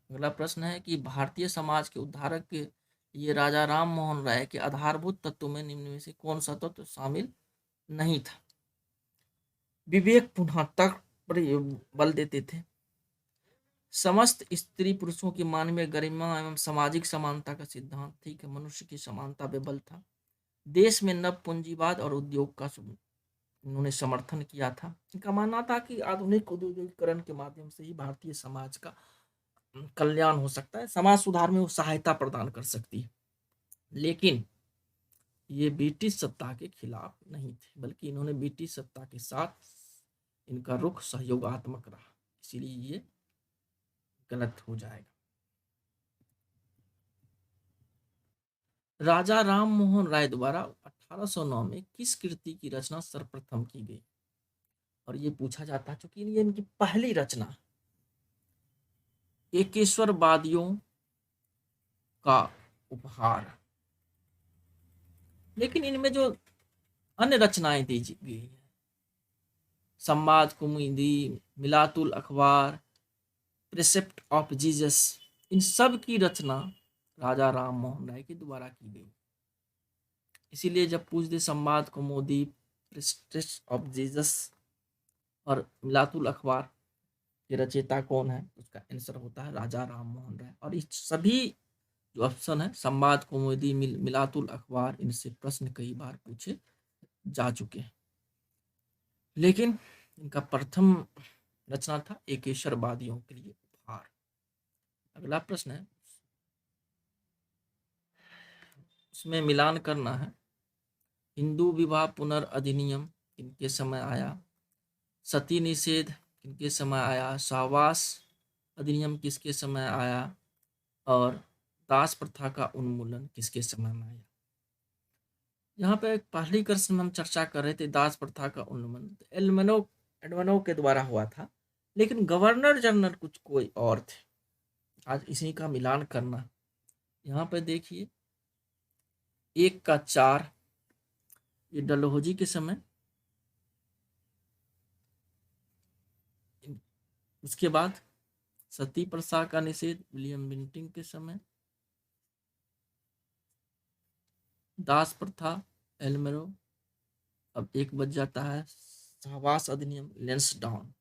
अगला प्रश्न है कि भारतीय समाज के उद्धारक के ये राजा राम मोहन राय के आधारभूत तत्वों में निम्न में से कौन सा तत्व शामिल नहीं था? विवेक पुनः तर्क पर बल देते थे, समस्त स्त्री पुरुषों की मानवीय गरिमा एवं सामाजिक समानता का सिद्धांत, ठीक है, मनुष्य की समानता पे बल था। देश में नव पूंजीवाद और उद्योग का उन्होंने समर्थन किया था। इनका मानना था कि आधुनिक औद्योगिकरण के माध्यम से ही भारतीय समाज का कल्याण हो सकता है, समाज सुधार में वो सहायता प्रदान कर सकती है। लेकिन ये ब्रिटिश सत्ता के खिलाफ नहीं थे, बल्कि इन्होंने ब्रिटिश सत्ता के साथ इनका रुख सहयोगात्मक रहा, इसीलिए ये गलत हो जाएगा। राजा राम मोहन राय द्वारा 1809 में किस कृति की रचना सर्वप्रथम की गई? और ये पूछा जाता है क्योंकि ये इनकी पहली रचना, एकेश्वरवादियों का उपहार। लेकिन इनमें जो अन्य रचनाएं दी गई है, संवाद कुमुदी, मिलातुल अखबार, प्रिसेप्ट ऑफ जीसस, इन सब की रचना राजा राम मोहन राय के द्वारा की गई। इसीलिए जब पूछ दे संवाद कुमुदी, प्रिसेप्ट ऑफ जीसस और मिलातुल अखबार के रचयिता कौन है, उसका आंसर होता है राजा राम मोहन राय। और इस सभी जो ऑप्शन है, संवाद कुमुदी, मिलातुल अखबार, इनसे प्रश्न कई बार पूछे जा चुके हैं, लेकिन इनका प्रथम रचना था एकेश्वरवादियों के लिए उपहार। अगला प्रश्न है, इसमें मिलान करना है। हिंदू विवाह पुनर्अधिनियम किनके समय आया, सती निषेध किनके समय आया, सहवास अधिनियम किसके समय आया, और दास प्रथा का उन्मूलन किसके समय में आया। यहाँ पे एक पहली प्रश्न में हम चर्चा कर रहे थे दास प्रथा का उन्मूलन एडमनो के द्वारा हुआ था, लेकिन गवर्नर जनरल कुछ कोई और थे। आज इसी का मिलान करना। यहाँ पे देखिए 1 का 4 ये डलहौजी के समय, उसके बाद सती प्रथा का निषेध विलियम बेंटिंक के समय, दास प्रथा एल्मेरो, अब 1 बज जाता है, सहवास अधिनियम लेंसडाउन,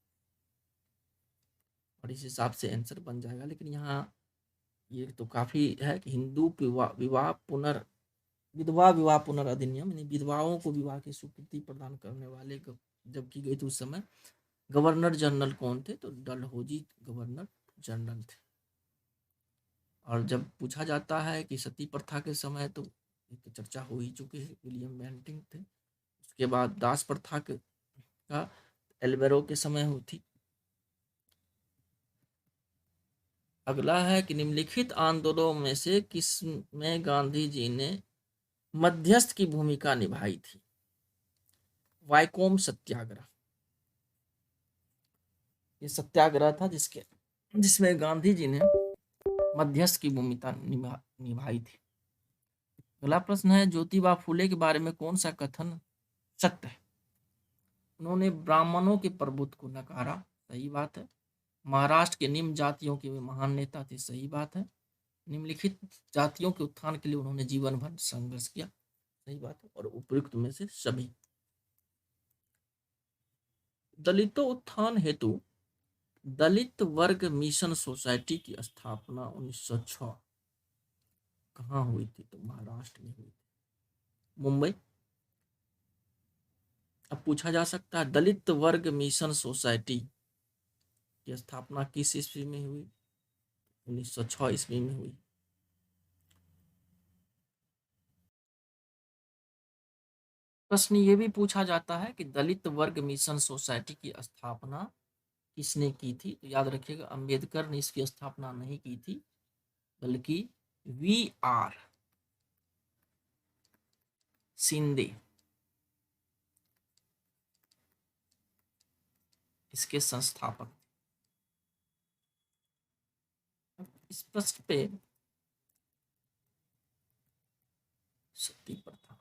और इस हिसाब से आंसर बन जाएगा। लेकिन यहाँ ये तो काफी है कि हिंदू विधवा विवाह पुनर्अधिनियम, यानी विधवाओं को विवाह की स्वीकृति प्रदान करने वाले जब की गई थी उस समय गवर्नर जनरल कौन थे, तो डलहौजी गवर्नर जनरल थे। और जब पूछा जाता है कि सती प्रथा के समय, तो चर्चा हो ही चुकी है, विलियम बेंटिंक थे। उसके बाद दास प्रथा का एल्वेरो के समय हुई थी। अगला है कि निम्नलिखित आंदोलनों में से किस में गांधी जी ने मध्यस्थ की भूमिका निभाई थी। वाइकोम सत्याग्रह, ये सत्याग्रह था जिसमें गांधी जी ने मध्यस्थ की भूमिका निभाई थी। अगला प्रश्न है ज्योतिबा फूले के बारे में कौन सा कथन सत्य है। उन्होंने ब्राह्मणों के प्रभुत्व को नकारा, सही बात है। महाराष्ट्र के निम्न जातियों के वे महान नेता थे, सही बात है। निम्नलिखित जातियों के उत्थान के लिए उन्होंने जीवन भर संघर्ष किया, सही बात है। और उपयुक्त में से सभी। दलितों उत्थान हेतु दलित वर्ग मिशन सोसाइटी की स्थापना 1906 कहाँ हुई थी, तो महाराष्ट्र में हुई थी, मुंबई। अब पूछा जा सकता है दलित वर्ग मिशन सोसाइटी की स्थापना किस ईस्वी में हुई, 1906 ईस्वी में हुई। प्रश्न ये भी पूछा जाता है कि दलित वर्ग मिशन सोसाइटी की स्थापना किसने की थी, तो याद रखिएगा अंबेडकर ने इसकी स्थापना नहीं की थी, बल्कि V.R. शिंदे इसके संस्थापक। इस प्रश्न पे सती प्रथा,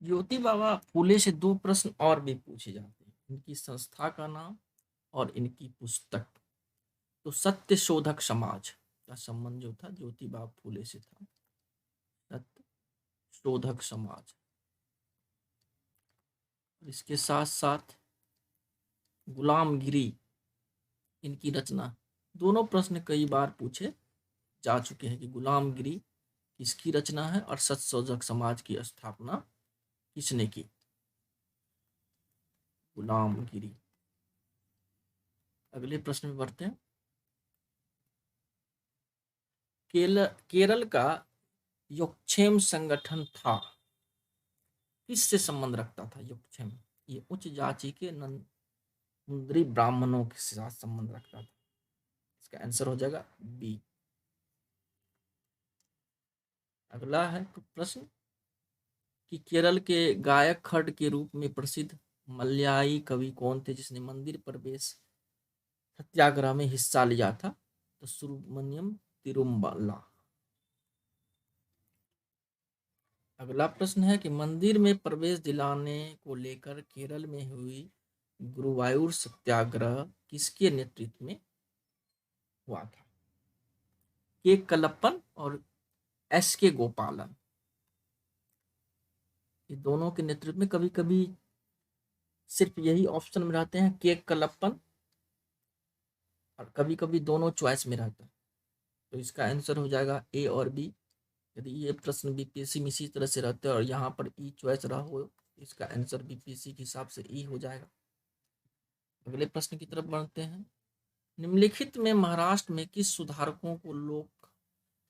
ज्योतिबा फूले से 2 प्रश्न और भी पूछे जाते हैं, इनकी संस्था का नाम और इनकी पुस्तक। तो सत्य शोधक समाज का संबंध जो था ज्योतिबा फूले से था, सत्य शोधक समाज। इसके साथ साथ गुलामगिरी इनकी रचना, दोनों प्रश्न कई बार पूछे जा चुके हैं कि गुलामगिरी किसकी रचना है और सत्य शोधक समाज की स्थापना किसने की। गुलामगिरी। अगले प्रश्न में बढ़ते हैं। केरल का योगक्षेम संगठन था, किससे संबंध रखता था योगक्षेम, ये उच्च जाति के मुंद्री ब्राह्मणों के साथ संबंध रखता था। इसका आंसर हो जाएगा बी। अगला है प्रश्न कि केरल के गायक खड के रूप में प्रसिद्ध मलयाई कवि कौन थे जिसने मंदिर प्रवेश सत्याग्रह में हिस्सा लिया था, तो सुब्रमण्यम तिरुमला। अगला प्रश्न है कि मंदिर में प्रवेश दिलाने को लेकर केरल में हुई गुरुवायूर सत्याग्रह किसके नेतृत्व में हुआ था। के कलप्पन और एस के गोपालन, ये दोनों के नेतृत्व में। कभी कभी सिर्फ यही ऑप्शन में रहते हैं के कलप्पन, और कभी कभी दोनों चॉइस में रहता है, तो इसका आंसर हो जाएगा ए और बी। यदि ये प्रश्न बीपीएससी में इसी तरह से रहते हैं और यहाँ पर ई चॉइस रहा हो, इसका आंसर बीपीएससी के हिसाब से ई हो जाएगा। अगले प्रश्न की तरफ बढ़ते हैं। निम्नलिखित में महाराष्ट्र में किस सुधारकों को लोक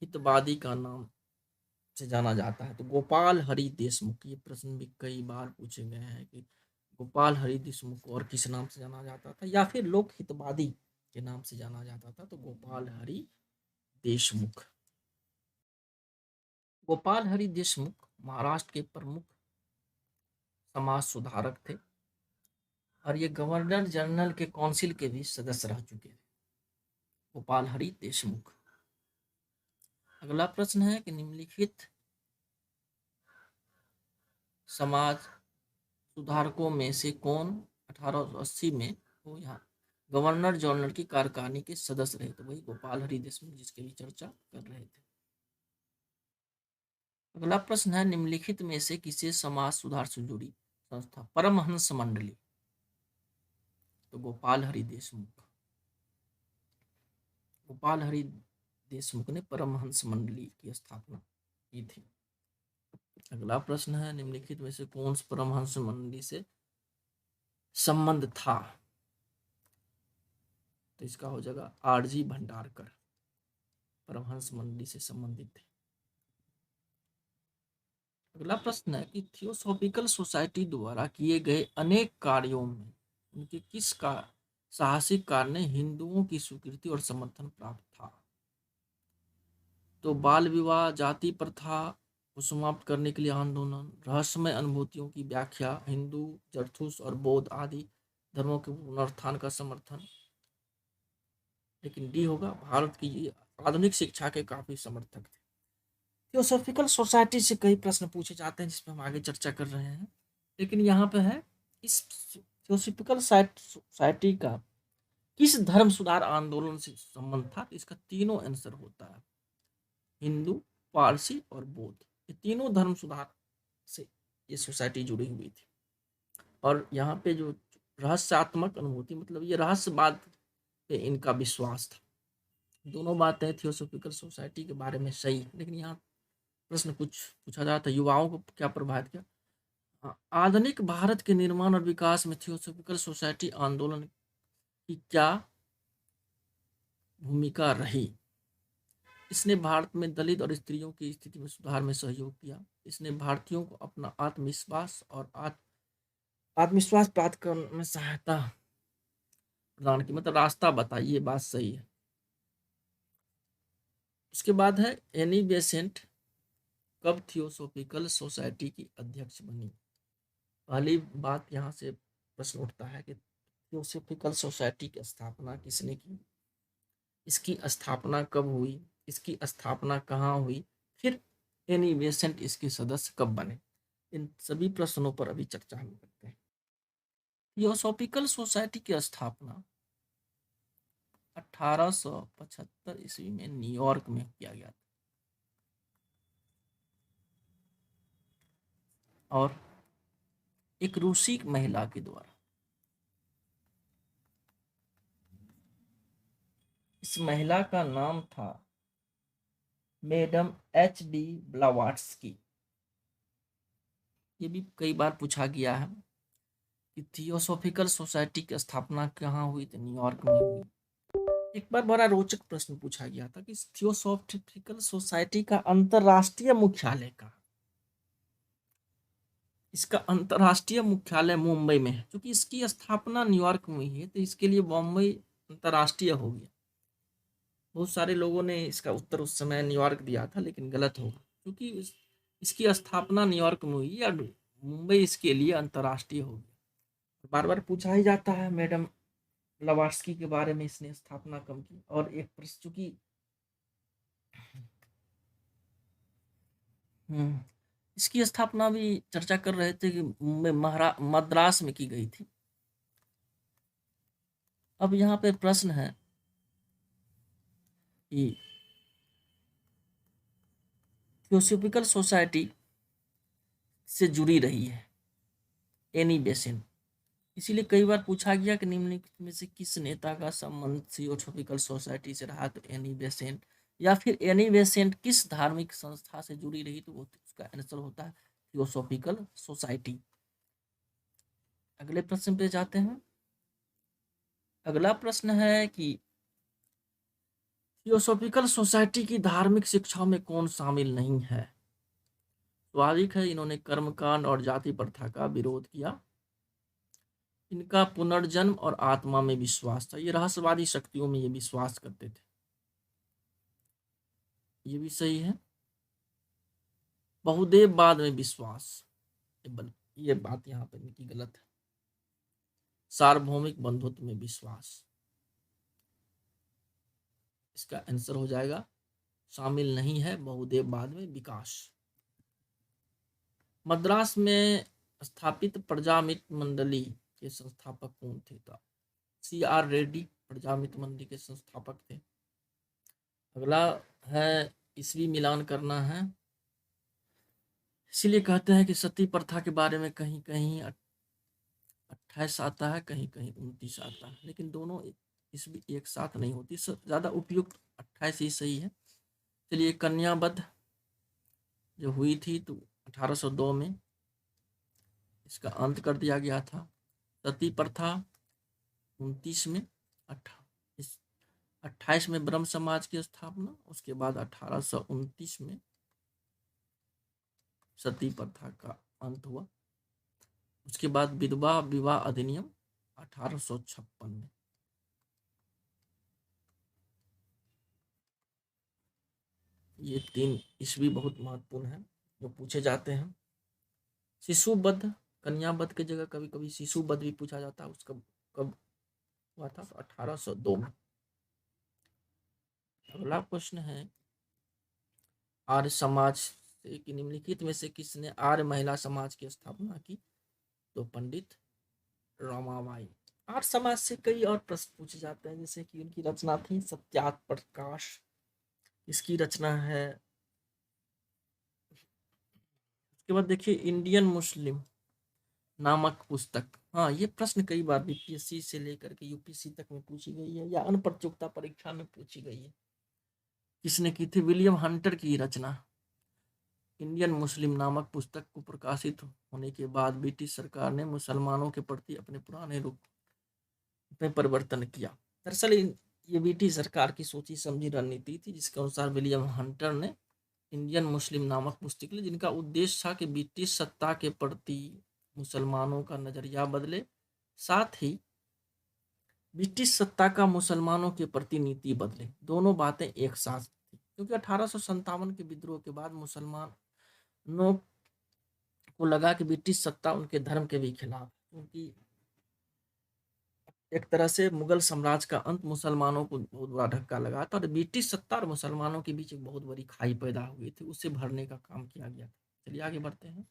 हितवादी का नाम से जाना जाता है? तो गोपाल हरि देशमुख। ये प्रश्न भी कई बार पूछे गए हैं कि गोपाल हरि देशमुख को और किस नाम से जाना जाता था, या फिर लोक हितवादी के नाम से जाना जाता था। तो गोपाल हरि देशमुख। गोपाल हरि देशमुख महाराष्ट्र के प्रमुख समाज सुधारक थे और ये गवर्नर जनरल के काउंसिल के भी सदस्य रह चुके थे, गोपाल हरि देशमुख। अगला प्रश्न है कि निम्नलिखित समाज सुधारकों में से कौन 1880 में वो यहाँ गवर्नर जनरल की कार्यकारिणी के सदस्य रहे? तो वही गोपाल हरि देशमुख, जिसकी भी चर्चा कर रहे थे। अगला प्रश्न है निम्नलिखित में से किसे समाज सुधार से जुड़ी संस्था? परमहंस मंडली। तो गोपाल हरि देशमुख। गोपाल हरि देशमुख ने परमहंस मंडली की स्थापना की थी। अगला प्रश्न है निम्नलिखित में से कौन सी परमहंस मंडली से संबंध था? तो इसका हो जाएगा आरजी भंडारकर परमहंस मंडली से संबंधित थे। अगला प्रश्न है कि थियोसॉफिकल सोसाइटी द्वारा किए गए अनेक कार्यों में उनके किस का साहसिक कार्य ने हिंदुओं की स्वीकृति और समर्थन प्राप्त था? तो बाल विवाह, जाति प्रथा को समाप्त करने के लिए आंदोलन, रहस्यमय अनुभूतियों की व्याख्या, हिंदू, जरथुस और बौद्ध आदि धर्मों के पुनरुत्थान का समर्थन। लेकिन डी होगा, भारत की आधुनिक शिक्षा के काफी समर्थक थे। थियोसॉफिकल सोसाइटी से कई प्रश्न पूछे जाते हैं जिसमें हम आगे चर्चा कर रहे हैं, लेकिन यहाँ पे है इस थियोसॉफिकल सोसाइटी का किस धर्म सुधार आंदोलन से संबंध था? तो इसका तीनों आंसर होता है, हिंदू, पारसी और बौद्ध। ये तीनों धर्म सुधार से ये सोसाइटी जुड़ी हुई थी। और यहाँ पे जो रहस्यात्मक अनुभूति, मतलब ये रहस्यवाद पे इनका विश्वास था। दोनों बातें थियोसॉफिकल सोसाइटी के बारे में सही, लेकिन यहाँ प्रश्न कुछ पूछा जाता है, युवाओं को क्या प्रभावित किया? आधुनिक भारत के निर्माण और विकास में थियोसॉफिकल सोसाइटी आंदोलन की क्या भूमिका रही? इसने भारत में दलित और स्त्रियों की स्थिति में सुधार में सहयोग किया। इसने भारतीयों को अपना आत्मविश्वास और आत्मविश्वास प्राप्त करने में सहायता प्रदान की, मतलब रास्ता बताइए, बात सही है। इसके बाद है एनी बेसेंट कब थियोसॉफिकल सोसाइटी की अध्यक्ष बनी? पहली बात यहाँ से प्रश्न उठता है कि थियोसॉफिकल सोसाइटी की स्थापना किसने की, इसकी स्थापना कब हुई, इसकी स्थापना कहाँ हुई, फिर एनी बेसेंट इसके सदस्य कब बने? इन सभी प्रश्नों पर अभी चर्चा हम करते हैं। थियोसॉफिकल सोसाइटी की स्थापना 1875 ईस्वी में न्यूयॉर्क में किया गया था और एक रूसी महिला के द्वारा। इस महिला का नाम था मैडम H.D. ब्लावाट्स्की। ये भी कई बार पूछा गया है कि थियोसॉफिकल सोसाइटी की स्थापना कहाँ हुई? तो न्यूयॉर्क में हुई। एक बार बड़ा रोचक प्रश्न पूछा गया था कि थियोसॉफिकल सोसाइटी का अंतरराष्ट्रीय मुख्यालय कहाँ? इसका अंतरराष्ट्रीय मुख्यालय मुंबई में है। क्योंकि इसकी स्थापना न्यूयॉर्क में हुई है तो इसके लिए बॉम्बे अंतरराष्ट्रीय हो गया। बहुत सारे लोगों ने इसका उत्तर उस समय न्यूयॉर्क दिया था, लेकिन गलत होगा, क्योंकि इसकी स्थापना न्यूयॉर्क में हुई और मुंबई इसके लिए अंतरराष्ट्रीय हो गया। बार बार पूछा ही जाता है मैडम ब्लावाट्स्की के बारे में, इसने स्थापना कब की। और एक प्रश्न चूंकि इसकी स्थापना भी चर्चा कर रहे थे कि मुंबई मद्रास में की गई थी। अब यहाँ पे प्रश्न है कि थियोसॉफिकल सोसाइटी से जुड़ी रही है एनी बेसेंट, इसीलिए कई बार पूछा गया कि निम्नलिखित में से किस नेता का संबंध थियोसॉफिकल सोसाइटी से रहा? तो एनी बेसेंट। या फिर एनी बेसेंट किस धार्मिक संस्था से जुड़ी रही? तो वो उसका आंसर होता है थियोसॉफिकल सोसाइटी। अगले प्रश्न पे जाते हैं। अगला प्रश्न है कि थियोसॉफिकल सोसाइटी की धार्मिक शिक्षाओं में कौन शामिल नहीं है? स्वाभाविक है, इन्होंने कर्मकांड और जाति प्रथा का विरोध किया। इनका पुनर्जन्म और आत्मा में विश्वास था। ये रहस्यवादी शक्तियों में ये विश्वास करते थे। ये भी सही है। बहुदेववाद में विश्वास, ये बात यहाँ पर इनकी गलत है। सार्वभौमिक बंधुत्व में विश्वास, इसका आंसर हो जाएगा शामिल नहीं है बहुदेववाद में विकास। मद्रास में स्थापित प्रजामित्र मंडली के संस्थापक कौन थे? CR रेड्डी प्रजामित्र मंडली के संस्थापक थे। अगला है ईस्वी मिलान करना है, इसीलिए कहते हैं कि सती प्रथा के बारे में कहीं कहीं 28 आता है, कहीं कहीं 29 आता है, लेकिन दोनों ईस्वी एक साथ नहीं होती। ज्यादा उपयुक्त 28 ही सही है। चलिए, कन्यावध जो हुई थी तो 1802 में इसका अंत कर दिया गया था। सती प्रथा 29 में, 28 में ब्रह्म समाज की स्थापना, उसके बाद 1829 में सती प्रथा का अंत हुआ। उसके बाद विधवा विवाह अधिनियम 1856 में। ये 3 ईस्वी बहुत महत्वपूर्ण है जो पूछे जाते हैं। शिशुबद्ध, कन्याबद्ध की जगह कभी कभी शिशुबद्ध भी पूछा जाता है। उसका कब हुआ था? तो 1802 में। अगला प्रश्न है, आर्य समाज से कि निम्नलिखित में से किसने आर्य महिला समाज की स्थापना की? तो पंडित रमाबाई। आर्य समाज से कई और प्रश्न पूछे जाते हैं, जैसे कि उनकी रचना थी सत्यार्थ प्रकाश, इसकी रचना है। उसके बाद देखिए, इंडियन मुस्लिम नामक पुस्तक। हाँ, ये प्रश्न कई बार बीपीएससी से लेकर के यूपीएससी तक में पूछी गई है या अन्य प्रतियोगिता परीक्षा में पूछी गई है। किसने की थी? विलियम हंटर की रचना इंडियन मुस्लिम नामक पुस्तक को प्रकाशित होने के बाद ब्रिटिश सरकार ने मुसलमानों के प्रति अपने पुराने रूप में परिवर्तन किया। दरअसल ये ब्रिटिश सरकार की सोची समझी रणनीति थी, जिसके अनुसार विलियम हंटर ने इंडियन मुस्लिम नामक पुस्तक ली, जिनका उद्देश्य था कि ब्रिटिश सत्ता के प्रति मुसलमानों का नजरिया बदले, साथ ही ब्रिटिश सत्ता का मुसलमानों के प्रति नीति बदले। दोनों बातें एक साथ थी, क्योंकि 1857 के विद्रोह के बाद मुसलमानों को लगा कि ब्रिटिश सत्ता उनके धर्म के भी खिलाफ, क्योंकि एक तरह से मुगल साम्राज्य का अंत मुसलमानों को बहुत बड़ा धक्का लगा था और ब्रिटिश सत्ता और मुसलमानों के बीच एक बहुत बड़ी खाई पैदा हुई थी, उसे भरने का काम किया गया था। चलिए आगे बढ़ते हैं।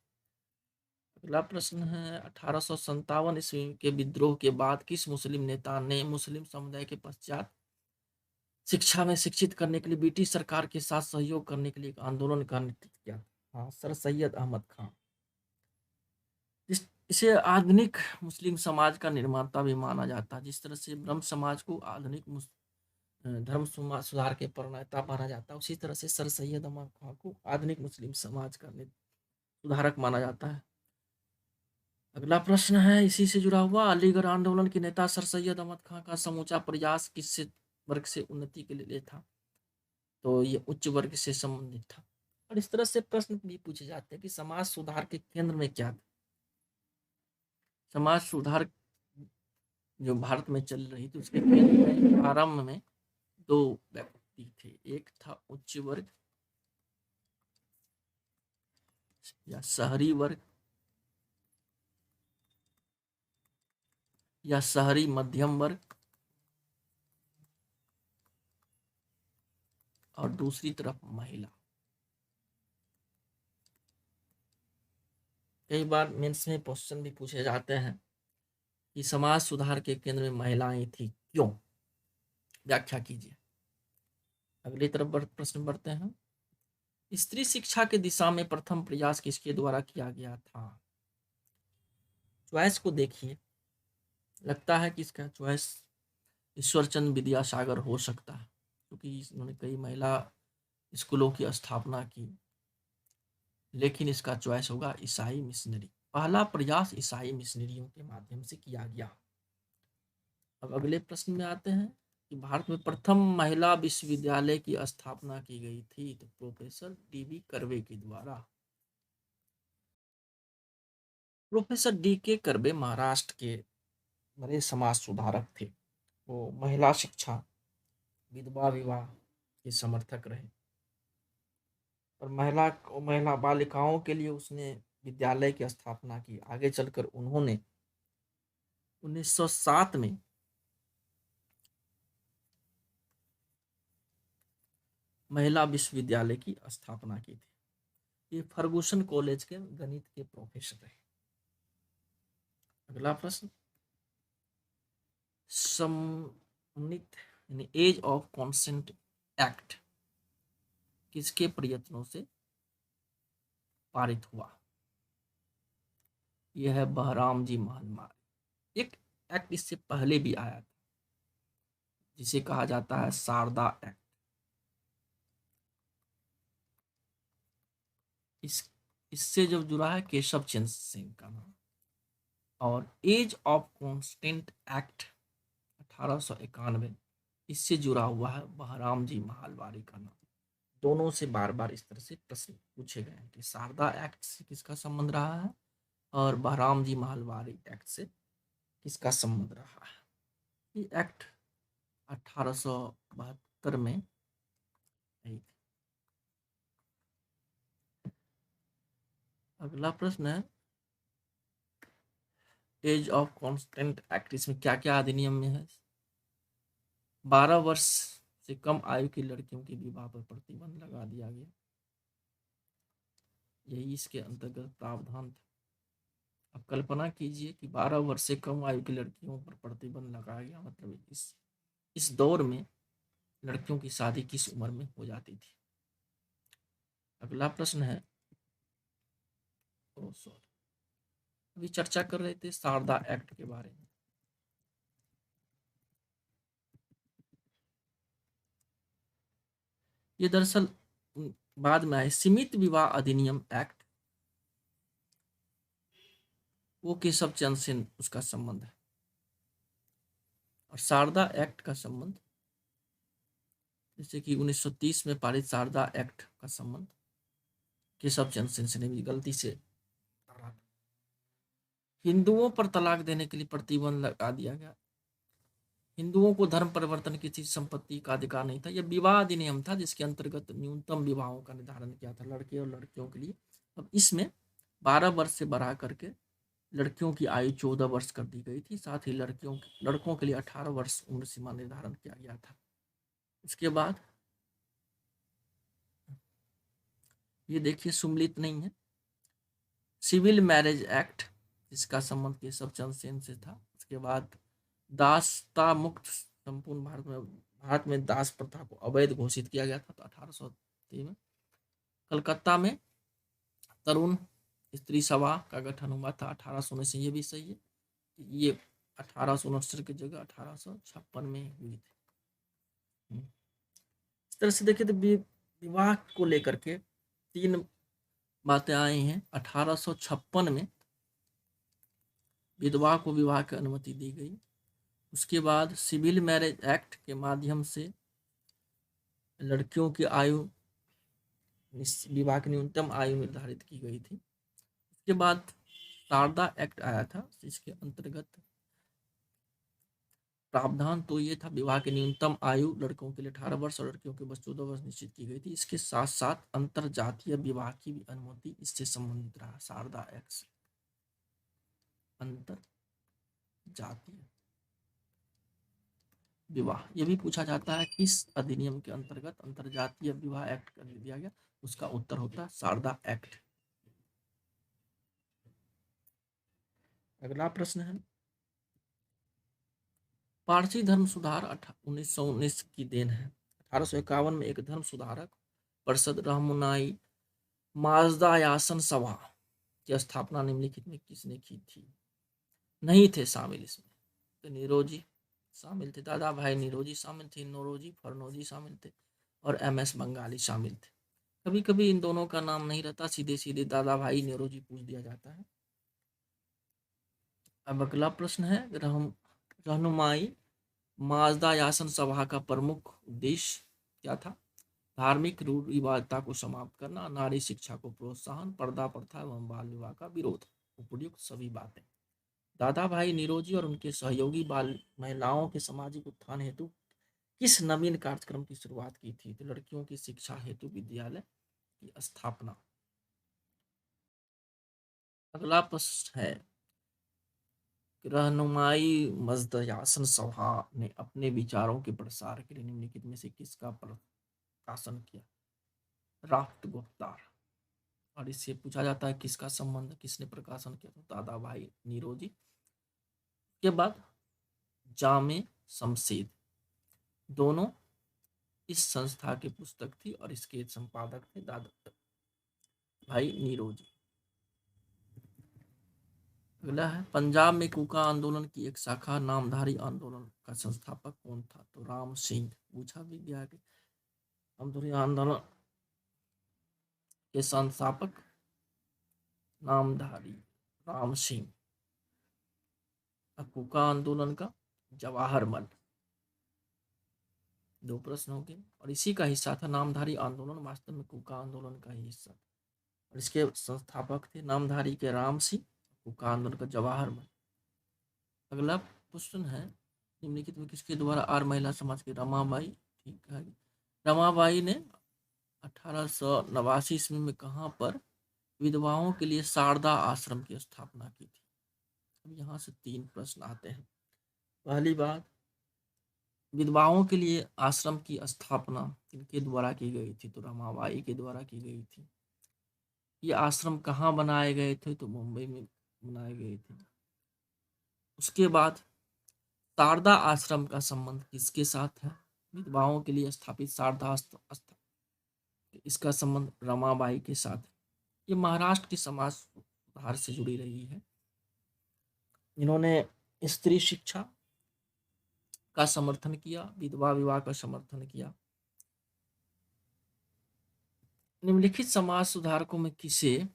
अगला प्रश्न है, 1857 ईस्वी के विद्रोह के बाद किस मुस्लिम नेता ने मुस्लिम समुदाय के पश्चात शिक्षा में शिक्षित करने के लिए ब्रिटिश सरकार के साथ सहयोग करने के लिए एक आंदोलन का नेतृत्व किया? हाँ, सर सैयद अहमद खान। इसे आधुनिक मुस्लिम समाज का निर्माता भी माना जाता है। जिस तरह से ब्रह्म समाज को आधुनिक धर्म सुधार के प्रणेता माना जाता है, उसी तरह से सर सैयद अहमद खान को आधुनिक मुस्लिम समाज का सुधारक माना जाता है। अगला प्रश्न है इसी से जुड़ा हुआ, अलीगढ़ आंदोलन के नेता सर सैयद अहमद खान का समूचा प्रयास किस वर्ग से उन्नति के लिए था? तो ये उच्च वर्ग से संबंधित था। और इस तरह से प्रश्न भी पूछे जाते हैं कि समाज सुधार के केंद्र में क्या था? समाज सुधार जो भारत में चल रही थी उसके केंद्र में आरंभ में 2 व्यक्ति थे, एक था उच्च वर्ग या शहरी वर्ग या शहरी मध्यम वर्ग, और दूसरी तरफ महिला। कई बार मेंस में क्वेश्चन भी पूछे जाते हैं कि समाज सुधार के केंद्र में महिलाएं थी, क्यों? व्याख्या कीजिए। अगली तरफ प्रश्न बढ़ते हैं। स्त्री शिक्षा की दिशा में प्रथम प्रयास किसके द्वारा किया गया था? चॉइस को देखिए, लगता है कि इसका चॉइस ईश्वरचंद विद्यासागर हो सकता है, क्योंकि उन्होंने कई महिला स्कूलों की स्थापना की, लेकिन इसका चॉइस होगा ईसाई मिशनरी। पहला प्रयास ईसाई मिशनरियों के माध्यम से किया गया। अब अगले प्रश्न में आते हैं। कि भारत में प्रथम महिला विश्वविद्यालय की स्थापना की गई थी? तो प्रोफेसर डीवी कर्वे के द्वारा। प्रोफेसर डी के कर्वे महाराष्ट्र के बड़े समाज सुधारक थे। वो महिला शिक्षा, विधवा विवाह के समर्थक रहे और महिला बालिकाओं के लिए उसने विद्यालय की स्थापना की। आगे चलकर उन्होंने 1907 में महिला विश्वविद्यालय की स्थापना की थी। ये फर्गुसन कॉलेज के गणित के प्रोफेसर रहे। अगला प्रश्न, सम्मिलित यानी एज ऑफ कॉन्सेंट एक्ट किसके प्रयत्नों से पारित हुआ? यह है बहराम जी महलमारी। एक एक्ट इससे पहले भी आया था जिसे कहा जाता है शारदा एक्ट। इससे जब जुड़ा है केशव चंद्र सिंह का नाम। और एज ऑफ कॉन्स्टेंट एक्ट 1891 इससे जुड़ा हुआ है बहराम जी महलवारी का नाम। दोनों से बार बार इस तरह से प्रश्न पूछे गए हैं कि शारदा एक्ट से किसका संबंध रहा है और बहराम जी महलवारी एक्ट से किसका संबंध रहा है। ये एक्ट 1872 में आई थी। अगला प्रश्न है एज ऑफ कॉन्स्टेंट एक्ट, इसमें क्या क्या अधिनियम में है? 12 वर्ष से कम आयु की लड़कियों के विवाह पर प्रतिबंध लगा दिया गया। यही इसके अंतर्गत प्रावधान था। अब कल्पना कीजिए कि 12 वर्ष से कम आयु की लड़कियों पर प्रतिबंध लगाया गया, मतलब इस दौर में लड़कियों की शादी किस उम्र में हो जाती थी। अगला प्रश्न है, अभी चर्चा कर रहे थे शारदा एक्ट के बारे में। ये दरअसल बाद में आए सीमित विवाह अधिनियम एक्ट, वो केशव चंद्र से उसका संबंध है। और शारदा एक्ट का संबंध, जैसे कि 1930 में पारित शारदा एक्ट का संबंध केशव चंद्र सिंह से भी गलती से हिंदुओं पर तलाक देने के लिए प्रतिबंध लगा दिया गया। हिंदुओं को धर्म परिवर्तन की चीज संपत्ति का अधिकार नहीं था। यह विवाह अधिनियम था जिसके अंतर्गत न्यूनतम विवाहों का निर्धारण किया था लड़के और लड़कियों के लिए। अब इसमें 12 वर्ष से बढ़ा करके लड़कियों की आयु 14 वर्ष कर दी गई थी। साथ ही लड़कों के लिए 18 वर्ष उम्र सीमा निर्धारण किया गया था। उसके बाद ये देखिए सुमलित नहीं है, सिविल मैरिज एक्ट जिसका संबंध केशव चंद्र सेन से था। उसके बाद दासता मुक्त संपूर्ण भारत में दास प्रथा को अवैध घोषित किया गया था तो 1803 में। कलकत्ता में तरुण स्त्री सभा का गठन हुआ था 1819 से। ये भी सही है, ये 1869 की जगह 1856 में हुई थी। इस तरह से देखिए तो विवाह को लेकर के 3 बातें आई हैं। 1856 में विधवा को विवाह की अनुमति दी गई। उसके बाद सिविल मैरिज एक्ट के माध्यम से लड़कियों की आयु, विवाह की न्यूनतम आयु निर्धारित की गई थी। उसके बाद शारदा एक्ट आया था, इसके अंतर्गत प्रावधान तो ये था विवाह की न्यूनतम आयु लड़कों के लिए 18 वर्ष और लड़कियों के बस 14 वर्ष निश्चित की गई थी। इसके साथ साथ अंतर जातीय विवाह की भी अनुमति इससे संबंधित रहा। शारदा एक्ट से अंतर जातीय विवाह, यह भी पूछा जाता है किस अधिनियम के अंतर्गत अंतरजातीय विवाह एक्ट कर दिया गया। उसका उत्तर होता है शारदा एक्ट। अगला प्रश्न है, पारसी धर्म सुधार 1919 की देन है। 1851 में एक धर्म सुधारक परिषद रहमुनाई माजदायासन सभा की स्थापना निम्नलिखित में किसने की थी? नहीं थे शामिल इसमें, तो निरोजी शामिल थे, दादा भाई निरोजी शामिल थे, नौरोजी फरनोजी शामिल थे और MS बंगाली शामिल थे। कभी कभी इन दोनों का नाम नहीं रहता, सीधे सीधे दादा भाई नेरोजी पूछ दिया जाता है। अब अगला प्रश्न है, रहनुमाई माजदा यासन सभा का प्रमुख उद्देश्य क्या था? धार्मिक रूढ़िवादिता को समाप्त करना, नारी शिक्षा को प्रोत्साहन, पर्दा प्रथा एवं बाल विवाह का विरोध। उपयुक्त सभी बातें। दादा भाई नीरोजी और उनके सहयोगी बाल महिलाओं के सामाजिक उत्थान हेतु किस नवीन कार्यक्रम की शुरुआत की थी? तो लड़कियों की शिक्षा हेतु विद्यालय की स्थापना। अगला प्रश्न है, रहनुमाई मजदयासन सभा ने अपने विचारों के प्रसार के लिए निम्नलिखित में से किसका प्रकाशन किया? राफ्ट गुप्तार। और इससे पूछा जाता है किसका संबंध, किसने प्रकाशन किया? तो दादा भाई नीरोजी। के बाद जामे शमशेद, दोनों इस संस्था की पुस्तक थी और इसके संपादक थे दादा भाई नीरोजी। अगला है, पंजाब में कूका आंदोलन की एक शाखा नामधारी आंदोलन का संस्थापक कौन था? तो राम सिंह। पूछा भी गया कि नामधारी आंदोलन के संस्थापक नामधारी राम सिंह। कूका आंदोलन का जवाहरमल। दो प्रश्न हो गए। और इसी का हिस्सा था नामधारी आंदोलन, वास्तव में कूका आंदोलन का ही हिस्सा। और इसके संस्थापक थे नामधारी के राम सिंह, कूका आंदोलन का जवाहरमल। अगला प्रश्न है, निम्नलिखित में किसके द्वारा आर्य महिला समाज की? रमाबाई। ठीक है, रमाबाई ने 1889 ईस्वी में कहाँ पर विधवाओं के लिए शारदा आश्रम की स्थापना की थी? अब यहाँ से तीन प्रश्न आते हैं। पहली बात, विधवाओं के लिए आश्रम की स्थापना किनके द्वारा की गई थी? तो रमाबाई के द्वारा की गई थी। ये आश्रम कहाँ बनाए गए थे? तो मुंबई में बनाए गए थे। उसके बाद शारदा आश्रम का संबंध किसके साथ है? विधवाओं के लिए स्थापित शारदा आश्रम, इसका संबंध रमाबाई के साथ है। ये महाराष्ट्र की समाज सुधार से जुड़ी रही है। इन्होंने स्त्री शिक्षा का समर्थन किया, विधवा विवाह का समर्थन किया। निम्नलिखित समाज सुधारकों में किसे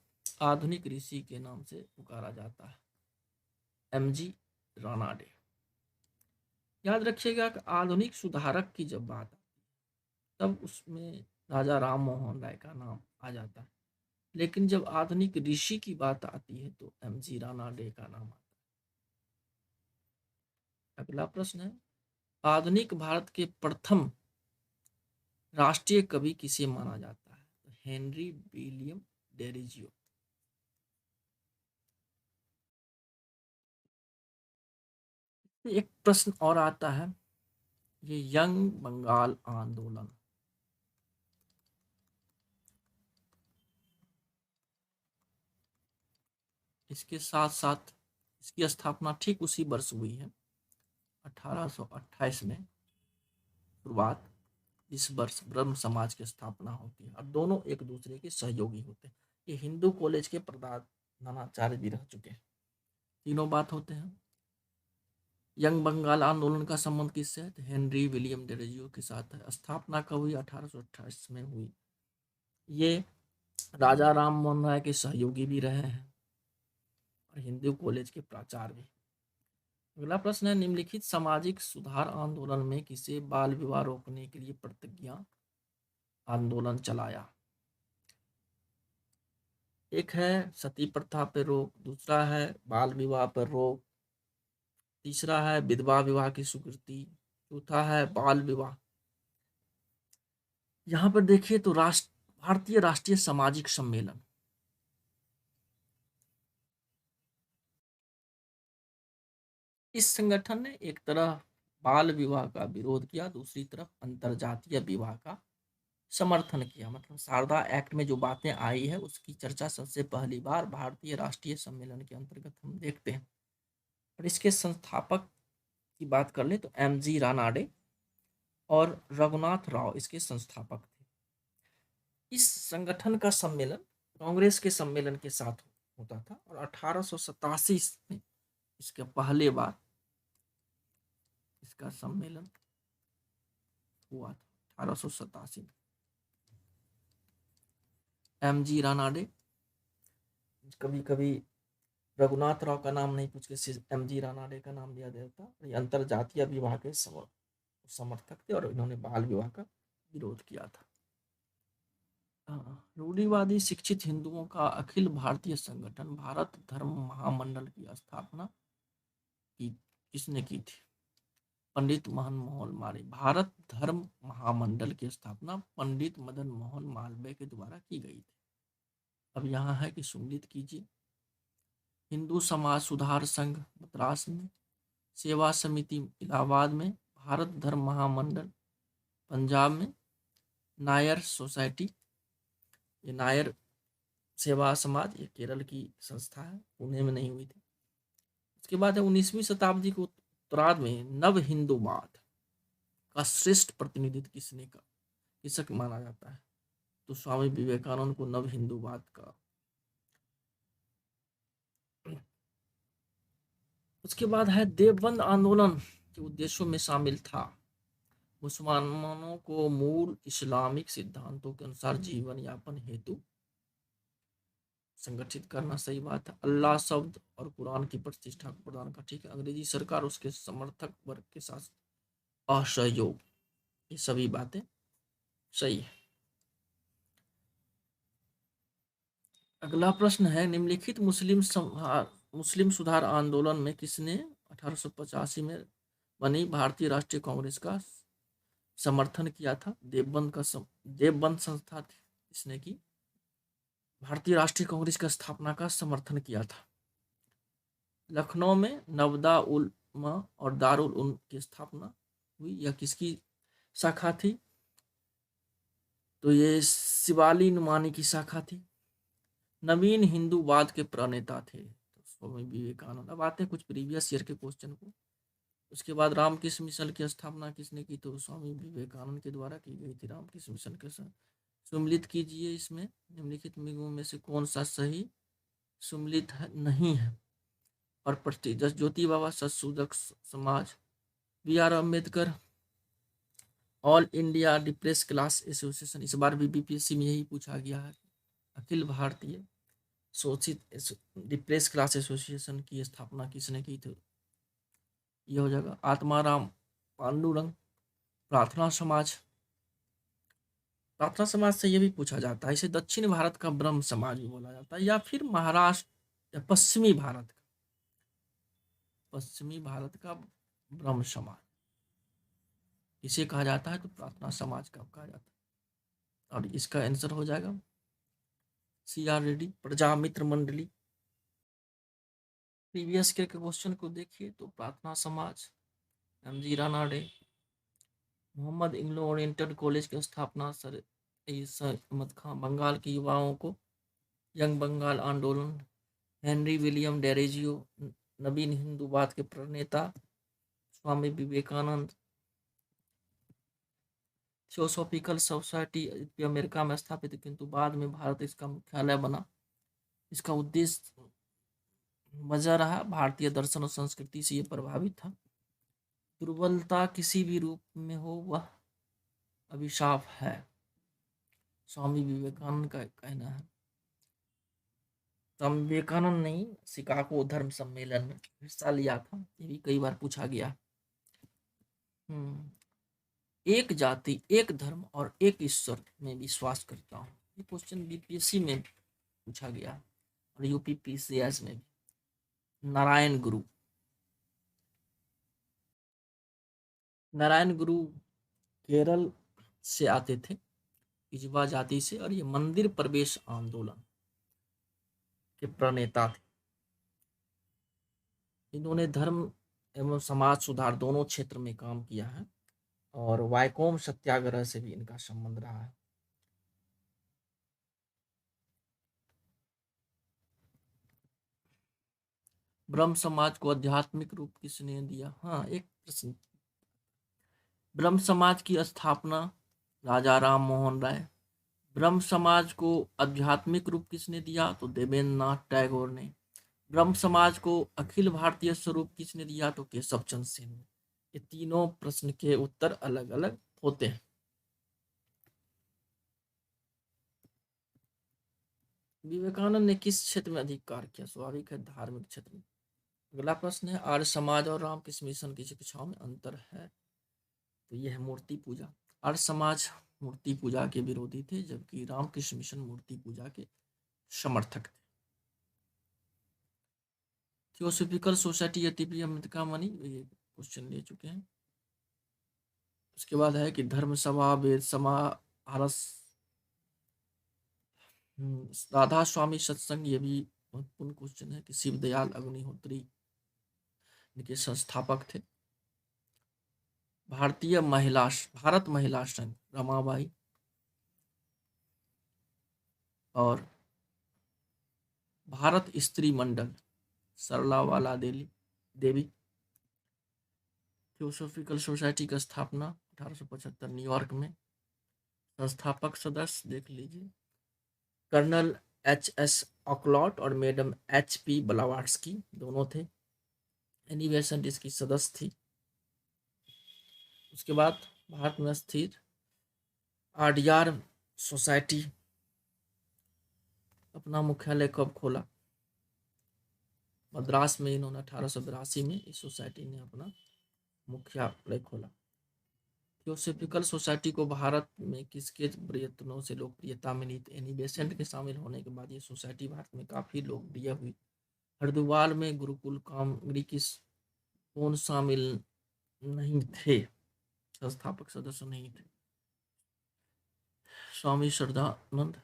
आधुनिक ऋषि के नाम से पुकारा जाता है? एमजी रानाडे। याद रखिएगा कि आधुनिक सुधारक की जब बात आती है तब उसमें राजा राम मोहन राय का नाम आ जाता है, लेकिन जब आधुनिक ऋषि की बात आती है तो एमजी रानाडे का नाम आता है। अगला प्रश्न है, आधुनिक भारत के प्रथम राष्ट्रीय कवि किसे माना जाता है? तो हेनरी विलियम डेरिजियो। एक प्रश्न और आता है, ये यंग बंगाल आंदोलन, इसके साथ साथ इसकी स्थापना ठीक उसी वर्ष हुई है, 1828 में शुरुआत। इस वर्ष ब्रह्म समाज की स्थापना होती है और दोनों एक दूसरे के सहयोगी होते हैं। ये हिंदू कॉलेज के प्रधानाचार्य भी रह चुके हैं। तीनों बात होते हैं। यंग बंगाल आंदोलन का संबंध किससे है? तो हेनरी विलियम डेरेजियो के साथ है। स्थापना कब हुई? 1828 में हुई। ये राजा राम मोहन राय के सहयोगी भी रहे हैं और हिंदू कॉलेज के प्राचार्य भी। अगला प्रश्न है, निम्नलिखित सामाजिक सुधार आंदोलन में किसे बाल विवाह रोकने के लिए प्रतिज्ञा आंदोलन चलाया? एक है सती प्रथा पर रोक, दूसरा है बाल विवाह पर रोक, तीसरा है विधवा विवाह की स्वीकृति, चौथा है बाल विवाह। यहाँ पर देखिए तो भारतीय राष्ट्रीय सामाजिक सम्मेलन, इस संगठन ने एक तरफ बाल विवाह का विरोध किया, दूसरी तरफ अंतरजातीय विवाह का समर्थन किया। मतलब शारदा एक्ट में जो बातें आई है उसकी चर्चा सबसे पहली बार भारतीय राष्ट्रीय सम्मेलन के अंतर्गत हम देखते हैं। और इसके संस्थापक की बात कर ले तो एमजी रानाडे और रघुनाथ राव इसके संस्थापक थे। इस संगठन का सम्मेलन कांग्रेस के सम्मेलन के साथ होता था और 1887 में इसके पहले बार इसका सम्मेलन हुआ था, 1887 में। एमजी रानाडे कभी कभी रघुनाथ राव का नाम नहीं पूछ के एम.जी. रानाडे का नाम दिया गया था। ये अंतर जातीय विवाह के समर्थक थे और इन्होंने बाल विवाह का विरोध किया था। रूढ़िवादी शिक्षित हिंदुओं का अखिल भारतीय संगठन भारत धर्म महामंडल की स्थापना की किसने की थी? पंडित मदन मोहन मालवीय। भारत धर्म महामंडल की स्थापना पंडित मदन मोहन मालवीय के द्वारा की गई थी। अब यहाँ है कि सुमिलित कीजिए। हिंदू समाज सुधार संघ मद्रास में, सेवा समिति इलाहाबाद में, भारत धर्म महामंडल पंजाब में, नायर सोसाइटी, ये नायर सेवा समाज, ये केरल की संस्था है, पुणे में नहीं हुई थी। उसके बाद है 19वीं शताब्दी के उत्तरार्ध में नव हिंदूवाद का श्रेष्ठ प्रतिनिधित्व किसक माना जाता है? तो स्वामी विवेकानंद को नव हिंदूवाद का। उसके बाद है देवबंद आंदोलन के उद्देश्यों में शामिल था मुसलमानों को मूल इस्लामिक सिद्धांतों के अनुसार जीवन यापन हेतु संगठित करना। सही बात है। अल्लाह शब्द और कुरान की प्रतिष्ठा को प्रदान कर, ठीक है। अंग्रेजी सरकार उसके समर्थक वर्ग के साथ असहयोग, ये सभी बातें सही है। अगला प्रश्न है निम्नलिखित मुस्लिम सुधार आंदोलन में किसने 1885 में बनी भारतीय राष्ट्रीय कांग्रेस का समर्थन किया था? देवबंद संस्था थी इसने की भारतीय राष्ट्रीय कांग्रेस की स्थापना का समर्थन किया था। लखनऊ में नवदा उलमा और दारुल उलूम की स्थापना हुई, यह किसकी शाखा थी? तो ये शिवाली नुमानी की शाखा थी। नवीन हिंदूवाद के प्रणेता थे तो स्वामी विवेकानंद। अब आते हैं कुछ प्रीवियस ईयर के क्वेश्चन को। उसके बाद रामकृष्ण मिशन की स्थापना किसने की? तो स्वामी विवेकानंद के द्वारा की गई थी रामकृष्ण मिशन के साथ। सुमिलित कीजिए इसमें निम्नलिखित में से कौन सा सही सुमिलित नहीं है? और प्रतिष्ठित ज्योति बाबा, सत्सुदक Samaj, B R Ambedkar, all India depress class association. इस बार भी बीपीएससी में यही पूछा गया है। अखिल भारतीय शोषित डिप्रेस क्लास एसोसिएशन की स्थापना किसने की थी? यह हो जाएगा आत्माराम पांडुरंग। प्रार्थना समाज, प्रार्थना समाज से यह भी पूछा जाता है, इसे दक्षिण भारत का ब्रह्म समाज भी बोला जाता है, या फिर महाराष्ट्र या पश्चिमी भारत का ब्रह्म समाज इसे कहा जाता है। तो प्रार्थना समाज का कहा जाता है और इसका आंसर हो जाएगा सी आर रेड्डी, प्रजा मित्र मंडली। प्रीवियस के क्वेश्चन को देखिए तो Prarthana Samaj, M G. Ranade, Mohammed Anglo oriental college की स्थापना सर अहमद खान, बंगाल के युवाओं को यंग बंगाल आंदोलन, हेनरी विलियम डेरेजियो, नवीन हिंदूवाद के प्रणेता Swami Vivekananda, theosophical society America में स्थापित किंतु बाद में भारत इसका मुख्यालय बना। इसका उद्देश्य वजह रहा भारतीय दर्शन और संस्कृति से ये प्रभावित था। दुर्बलता किसी भी रूप में हो वह अभिशाप है, स्वामी विवेकानंद का कहना है। स्वामी विवेकानंद ने शिकागो धर्म सम्मेलन में हिस्सा लिया था, ये भी कई बार पूछा गया। एक जाति, एक धर्म और एक ईश्वर में विश्वास करता हूँ, ये क्वेश्चन बीपीएससी में पूछा गया और यूपीपीसीएस में भी। नारायण गुरु, नारायण गुरु केरल से आते थे, इजवा जाति से, और ये मंदिर प्रवेश आंदोलन के प्रणेता थे। इन्होंने धर्म एवं समाज सुधार दोनों क्षेत्र में काम किया है और वायकोम सत्याग्रह से भी इनका संबंध रहा है। ब्रह्म समाज को आध्यात्मिक रूप किसने दिया? हाँ, एक प्रश्न। ब्रह्म समाज की स्थापना राजा राम मोहन राय। ब्रह्म समाज को आध्यात्मिक रूप किसने दिया? तो देवेंद्र नाथ टैगोर ने। ब्रह्म समाज को अखिल भारतीय स्वरूप किसने दिया? तो केशव चंद्र सेन ने। ये तीनों प्रश्न के उत्तर अलग अलग होते हैं। विवेकानंद ने किस क्षेत्र में अधिक कार्य किया? स्वाभाविक है, धार्मिक क्षेत्र में। अगला प्रश्न है, आर्य समाज और रामकृष्ण मिशन की शिक्षाओं में अंतर है? तो यह है मूर्ति पूजा। आर्य समाज मूर्ति पूजा के विरोधी थे, जबकि रामकृष्ण मिशन मूर्ति पूजा के समर्थक थे। थियोसॉफिकल सोसाइटी यद्यपि अमेरिका मनी, ये क्वेश्चन ले चुके हैं। उसके बाद है कि धर्म सभा, वेद समाहरस, राधा स्वामी सत्संग, ये भी महत्वपूर्ण क्वेश्चन है कि शिव दयाल अग्निहोत्री इनके संस्थापक थे। भारत महिला संघ, रमाबाई, और भारत स्त्री मंडल, सरलावाला देवी। थियोसॉफिकल सोसाइटी की स्थापना 1875 न्यूयॉर्क में। संस्थापक सदस्य देख लीजिए, कर्नल एच.एस. ऑकलॉट और मैडम एच.पी. ब्लावाट्स्की दोनों थे। एनी बेसेंट इसकी सदस्य थी। उसके बाद भारत में स्थित आडियार सोसाइटी अपना मुख्यालय कब खोला? मद्रास में इन्होंने 1882 में इस सोसाइटी ने अपना मुख्यालय खोला। थियोसॉफिकल सोसाइटी को भारत में किसके प्रयत्नों से लोकप्रियता मिली? एनी बेसेंट के शामिल होने के बाद ये सोसाइटी भारत में काफी लोकप्रिय हुई। हरिद्वार में गुरुकुल कामगिरी किस कौन शामिल नहीं थे? संस्थापक सदस्य नहीं थे। स्वामी श्रद्धानंद।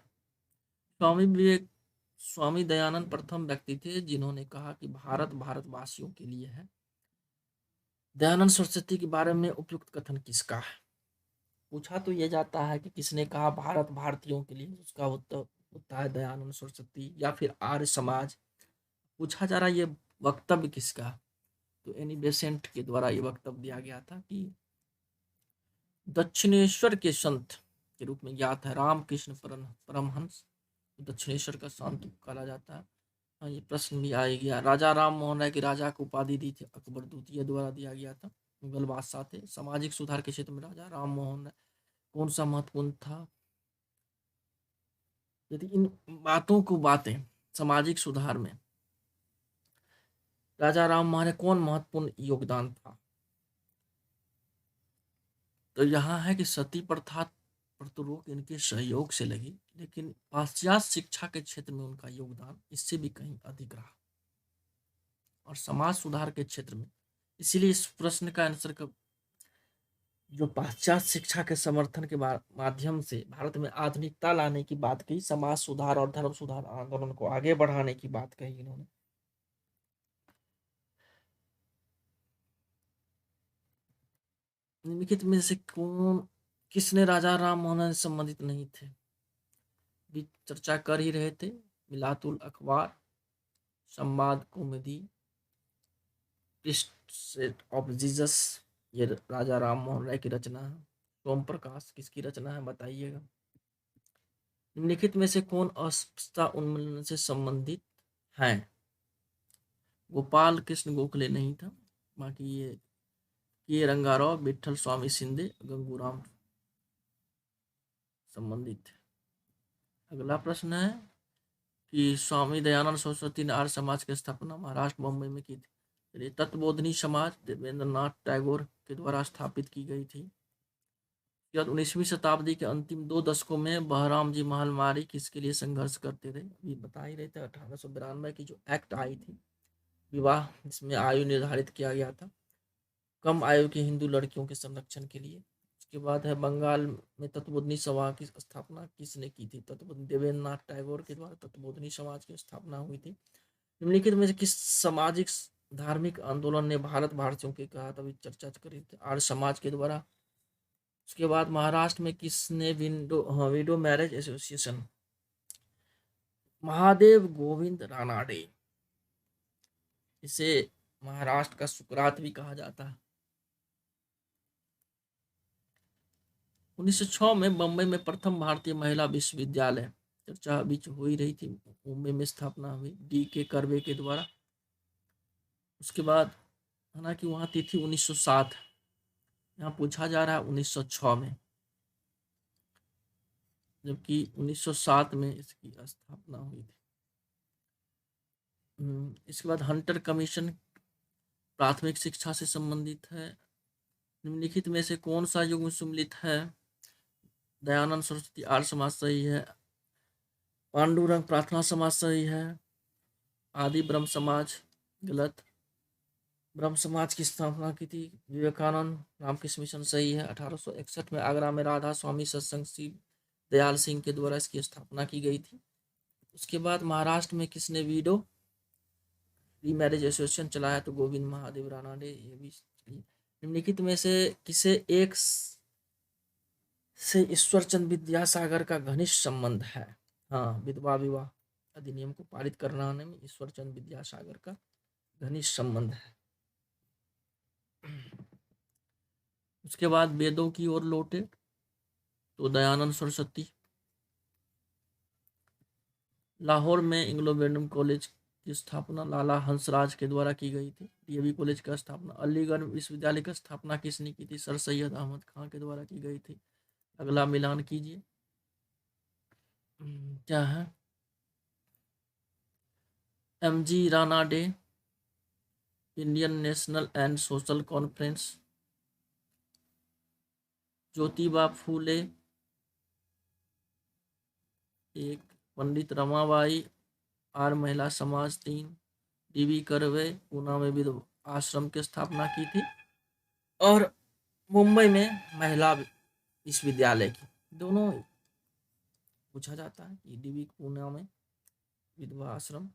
स्वामी दयानंद प्रथम व्यक्ति थे जिन्होंने कहा कि भारत भारतवासियों के लिए है। दयानंद सरस्वती के बारे में उपयुक्त कथन किसका है? पूछा तो यह जाता है कि किसने कहा भारत भारतीयों के लिए, उसका उत्तर होता है दयानंद सरस्वती या फिर आर्य समाज। पूछा जा रहा है ये वक्तव्य किसका, तो एनी बेसेंट के द्वारा ये वक्तव्य दिया गया था कि दक्षिणेश्वर के संत के रूप में ज्ञात है रामकृष्ण परमहंस, दक्षिणेश्वर का संत कहा जाता है। हाँ, ये प्रश्न भी आ गया। राजा राम मोहन राय की राजा को उपाधि दी थी अकबर द्वितीय द्वारा दिया गया था, मुगल बादशाह थे। सामाजिक सुधार के क्षेत्र में राजा राम मोहन राय कौन सा महत्वपूर्ण था? यदि इन बातों को बातें सामाजिक सुधार में राजा राम मोहन राय कौन महत्वपूर्ण योगदान था, तो यहाँ है कि सती प्रथा प्रतिरोध इनके सहयोग से लगी, लेकिन पाश्चात्य शिक्षा के क्षेत्र में उनका योगदान इससे भी कहीं अधिक रहा, और समाज सुधार के क्षेत्र में। इसीलिए इस प्रश्न का आंसर कब, जो पाश्चात्य शिक्षा के समर्थन के माध्यम से भारत में आधुनिकता लाने की बात कही, समाज सुधार और धर्म सुधार आंदोलन को आगे बढ़ाने की बात कही इन्होंने। निम्नलिखित में से कौन किसने राजा राम मोहन राय से संबंधित नहीं थे? भी चर्चा कर ही रहे थे। मिलातुल अखबार, संवाद कौमुदी, प्रिस्ट ऑफ जीसस, ये राजा राम मोहन राय की रचना है। सोम प्रकाश किसकी रचना है बताइएगा। निम्नलिखित में से कौन अस्पृश्यता उन्मूलन से संबंधित है? गोपाल कृष्ण गोखले नहीं था, बाकी ये के रंगाराव, विठल स्वामी शिंदे, गंगूराम संबंधित थे। अगला प्रश्न है कि स्वामी दयानंद सरस्वती ने आर्य समाज की स्थापना महाराष्ट्र मुंबई में की थी। तत्वबोधनी समाज देवेंद्रनाथ टैगोर के द्वारा स्थापित की गई थी। 19वीं शताब्दी के अंतिम 2 दशकों में बहराम जी महलमारी किसके लिए संघर्ष करते रहे? अभी बता ही रहे थे, 1892 की जो एक्ट आई थी विवाह, इसमें आयु निर्धारित किया गया था कम आयु की हिंदू लड़कियों के संरक्षण के लिए। उसके बाद है बंगाल में तत्वबोधनी सभा की स्थापना किसने की थी? तत्वबोधनी देवेंद्रनाथ टैगोर के द्वारा तत्वबोधनी समाज की स्थापना हुई थी। निम्नलिखित में से किस सामाजिक धार्मिक आंदोलन ने भारत भारतीयों के कहा था? चर्चा करी थी आर्य समाज के द्वारा। उसके बाद महाराष्ट्र में किसने window marriage association, Mahadev Govind Ranade, इसे महाराष्ट्र का सुकरात भी कहा जाता है। 1906 में बंबई में प्रथम भारतीय महिला विश्वविद्यालय, चर्चा बीच हो ही रही थी, मुंबई में स्थापना हुई D.K. कर्वे के द्वारा। उसके बाद हालांकि वहां तिथि 1907, यहाँ पूछा जा रहा है 1906 में। जबकि 1907 में इसकी स्थापना हुई थी। इसके बाद हंटर कमीशन प्राथमिक शिक्षा से संबंधित है। निम्नलिखित में से कौन सा युग में सम्मिलित है? दयानंद सरस्वती आर्य समाज सही है, पांडुरंग प्रार्थना समाज सही है, आदि ब्रह्म समाज गलत। ब्रह्म समाज की स्थापना की थी विवेकानंद। रामकृष्ण मिशन सही है। 1861 में आगरा में राधा स्वामी सत्संग शिव दयाल सिंह के द्वारा इसकी स्थापना की गई थी। उसके बाद महाराष्ट्र में किसने वीडो रीमैरिज एसोसिएशन चलाया? तो गोविंद महादेव रानडे। ये भी निम्नलिखित में से किसे एक से ईश्वरचंद विद्यासागर का घनिष्ठ संबंध है? हाँ, विधवा विवाह अधिनियम को पारित कराने में ईश्वरचंद विद्यासागर का घनिष्ठ संबंध है। उसके बाद वेदों की ओर लौटे तो दयानंद सरस्वती। लाहौर में एंग्लो इंडियन कॉलेज की स्थापना लाला हंसराज के द्वारा की गई थी। डीएवी कॉलेज का स्थापना अलीगढ़ विश्वविद्यालय की स्थापना किसने की थी? सर सैयद अहमद खान के द्वारा की गई थी। अगला मिलान कीजिए। क्या है? M G Ranade, Indian National and Social Conference, Jyotiba Phule एक, पंडित रमाबाई आर महिला समाज 3, डीवी कर्वे पूना में विधवा आश्रम की स्थापना की थी और मुंबई में महिला विश्वविद्यालय की। दोनों पूछा जाता है कि डीवी पूना में विधवा आश्रम।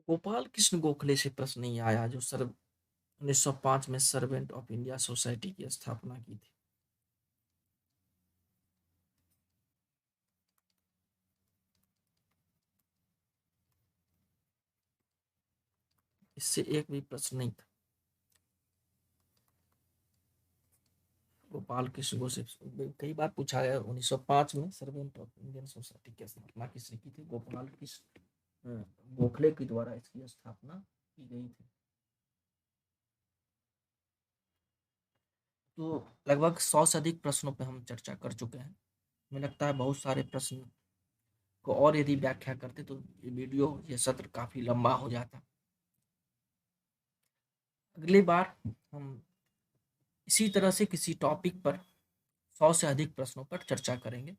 गोपाल कृष्ण गोखले से प्रश्न नहीं आया जो 1905 में सर्वेंट ऑफ इंडिया सोसाइटी की स्थापना की थी। इससे एक भी प्रश्न नहीं था। गोपाल कृष्ण गोखले कई बार पूछा गया। 1905 में सर्वेंट ऑफ इंडियन सोसाइटी की स्थापना किसने की थी? गोपाल कृष्ण गोखले के द्वारा इसकी स्थापना की गई थी। तो लगभग 100 से अधिक प्रश्नों पर हम चर्चा कर चुके हैं। मुझे लगता है बहुत सारे प्रश्न को और यदि व्याख्या करते तो ये वीडियो ये सत्र काफी लंबा हो जाता। अगली बार हम इसी तरह से किसी टॉपिक पर 100 से अधिक प्रश्नों पर चर्चा करेंगे।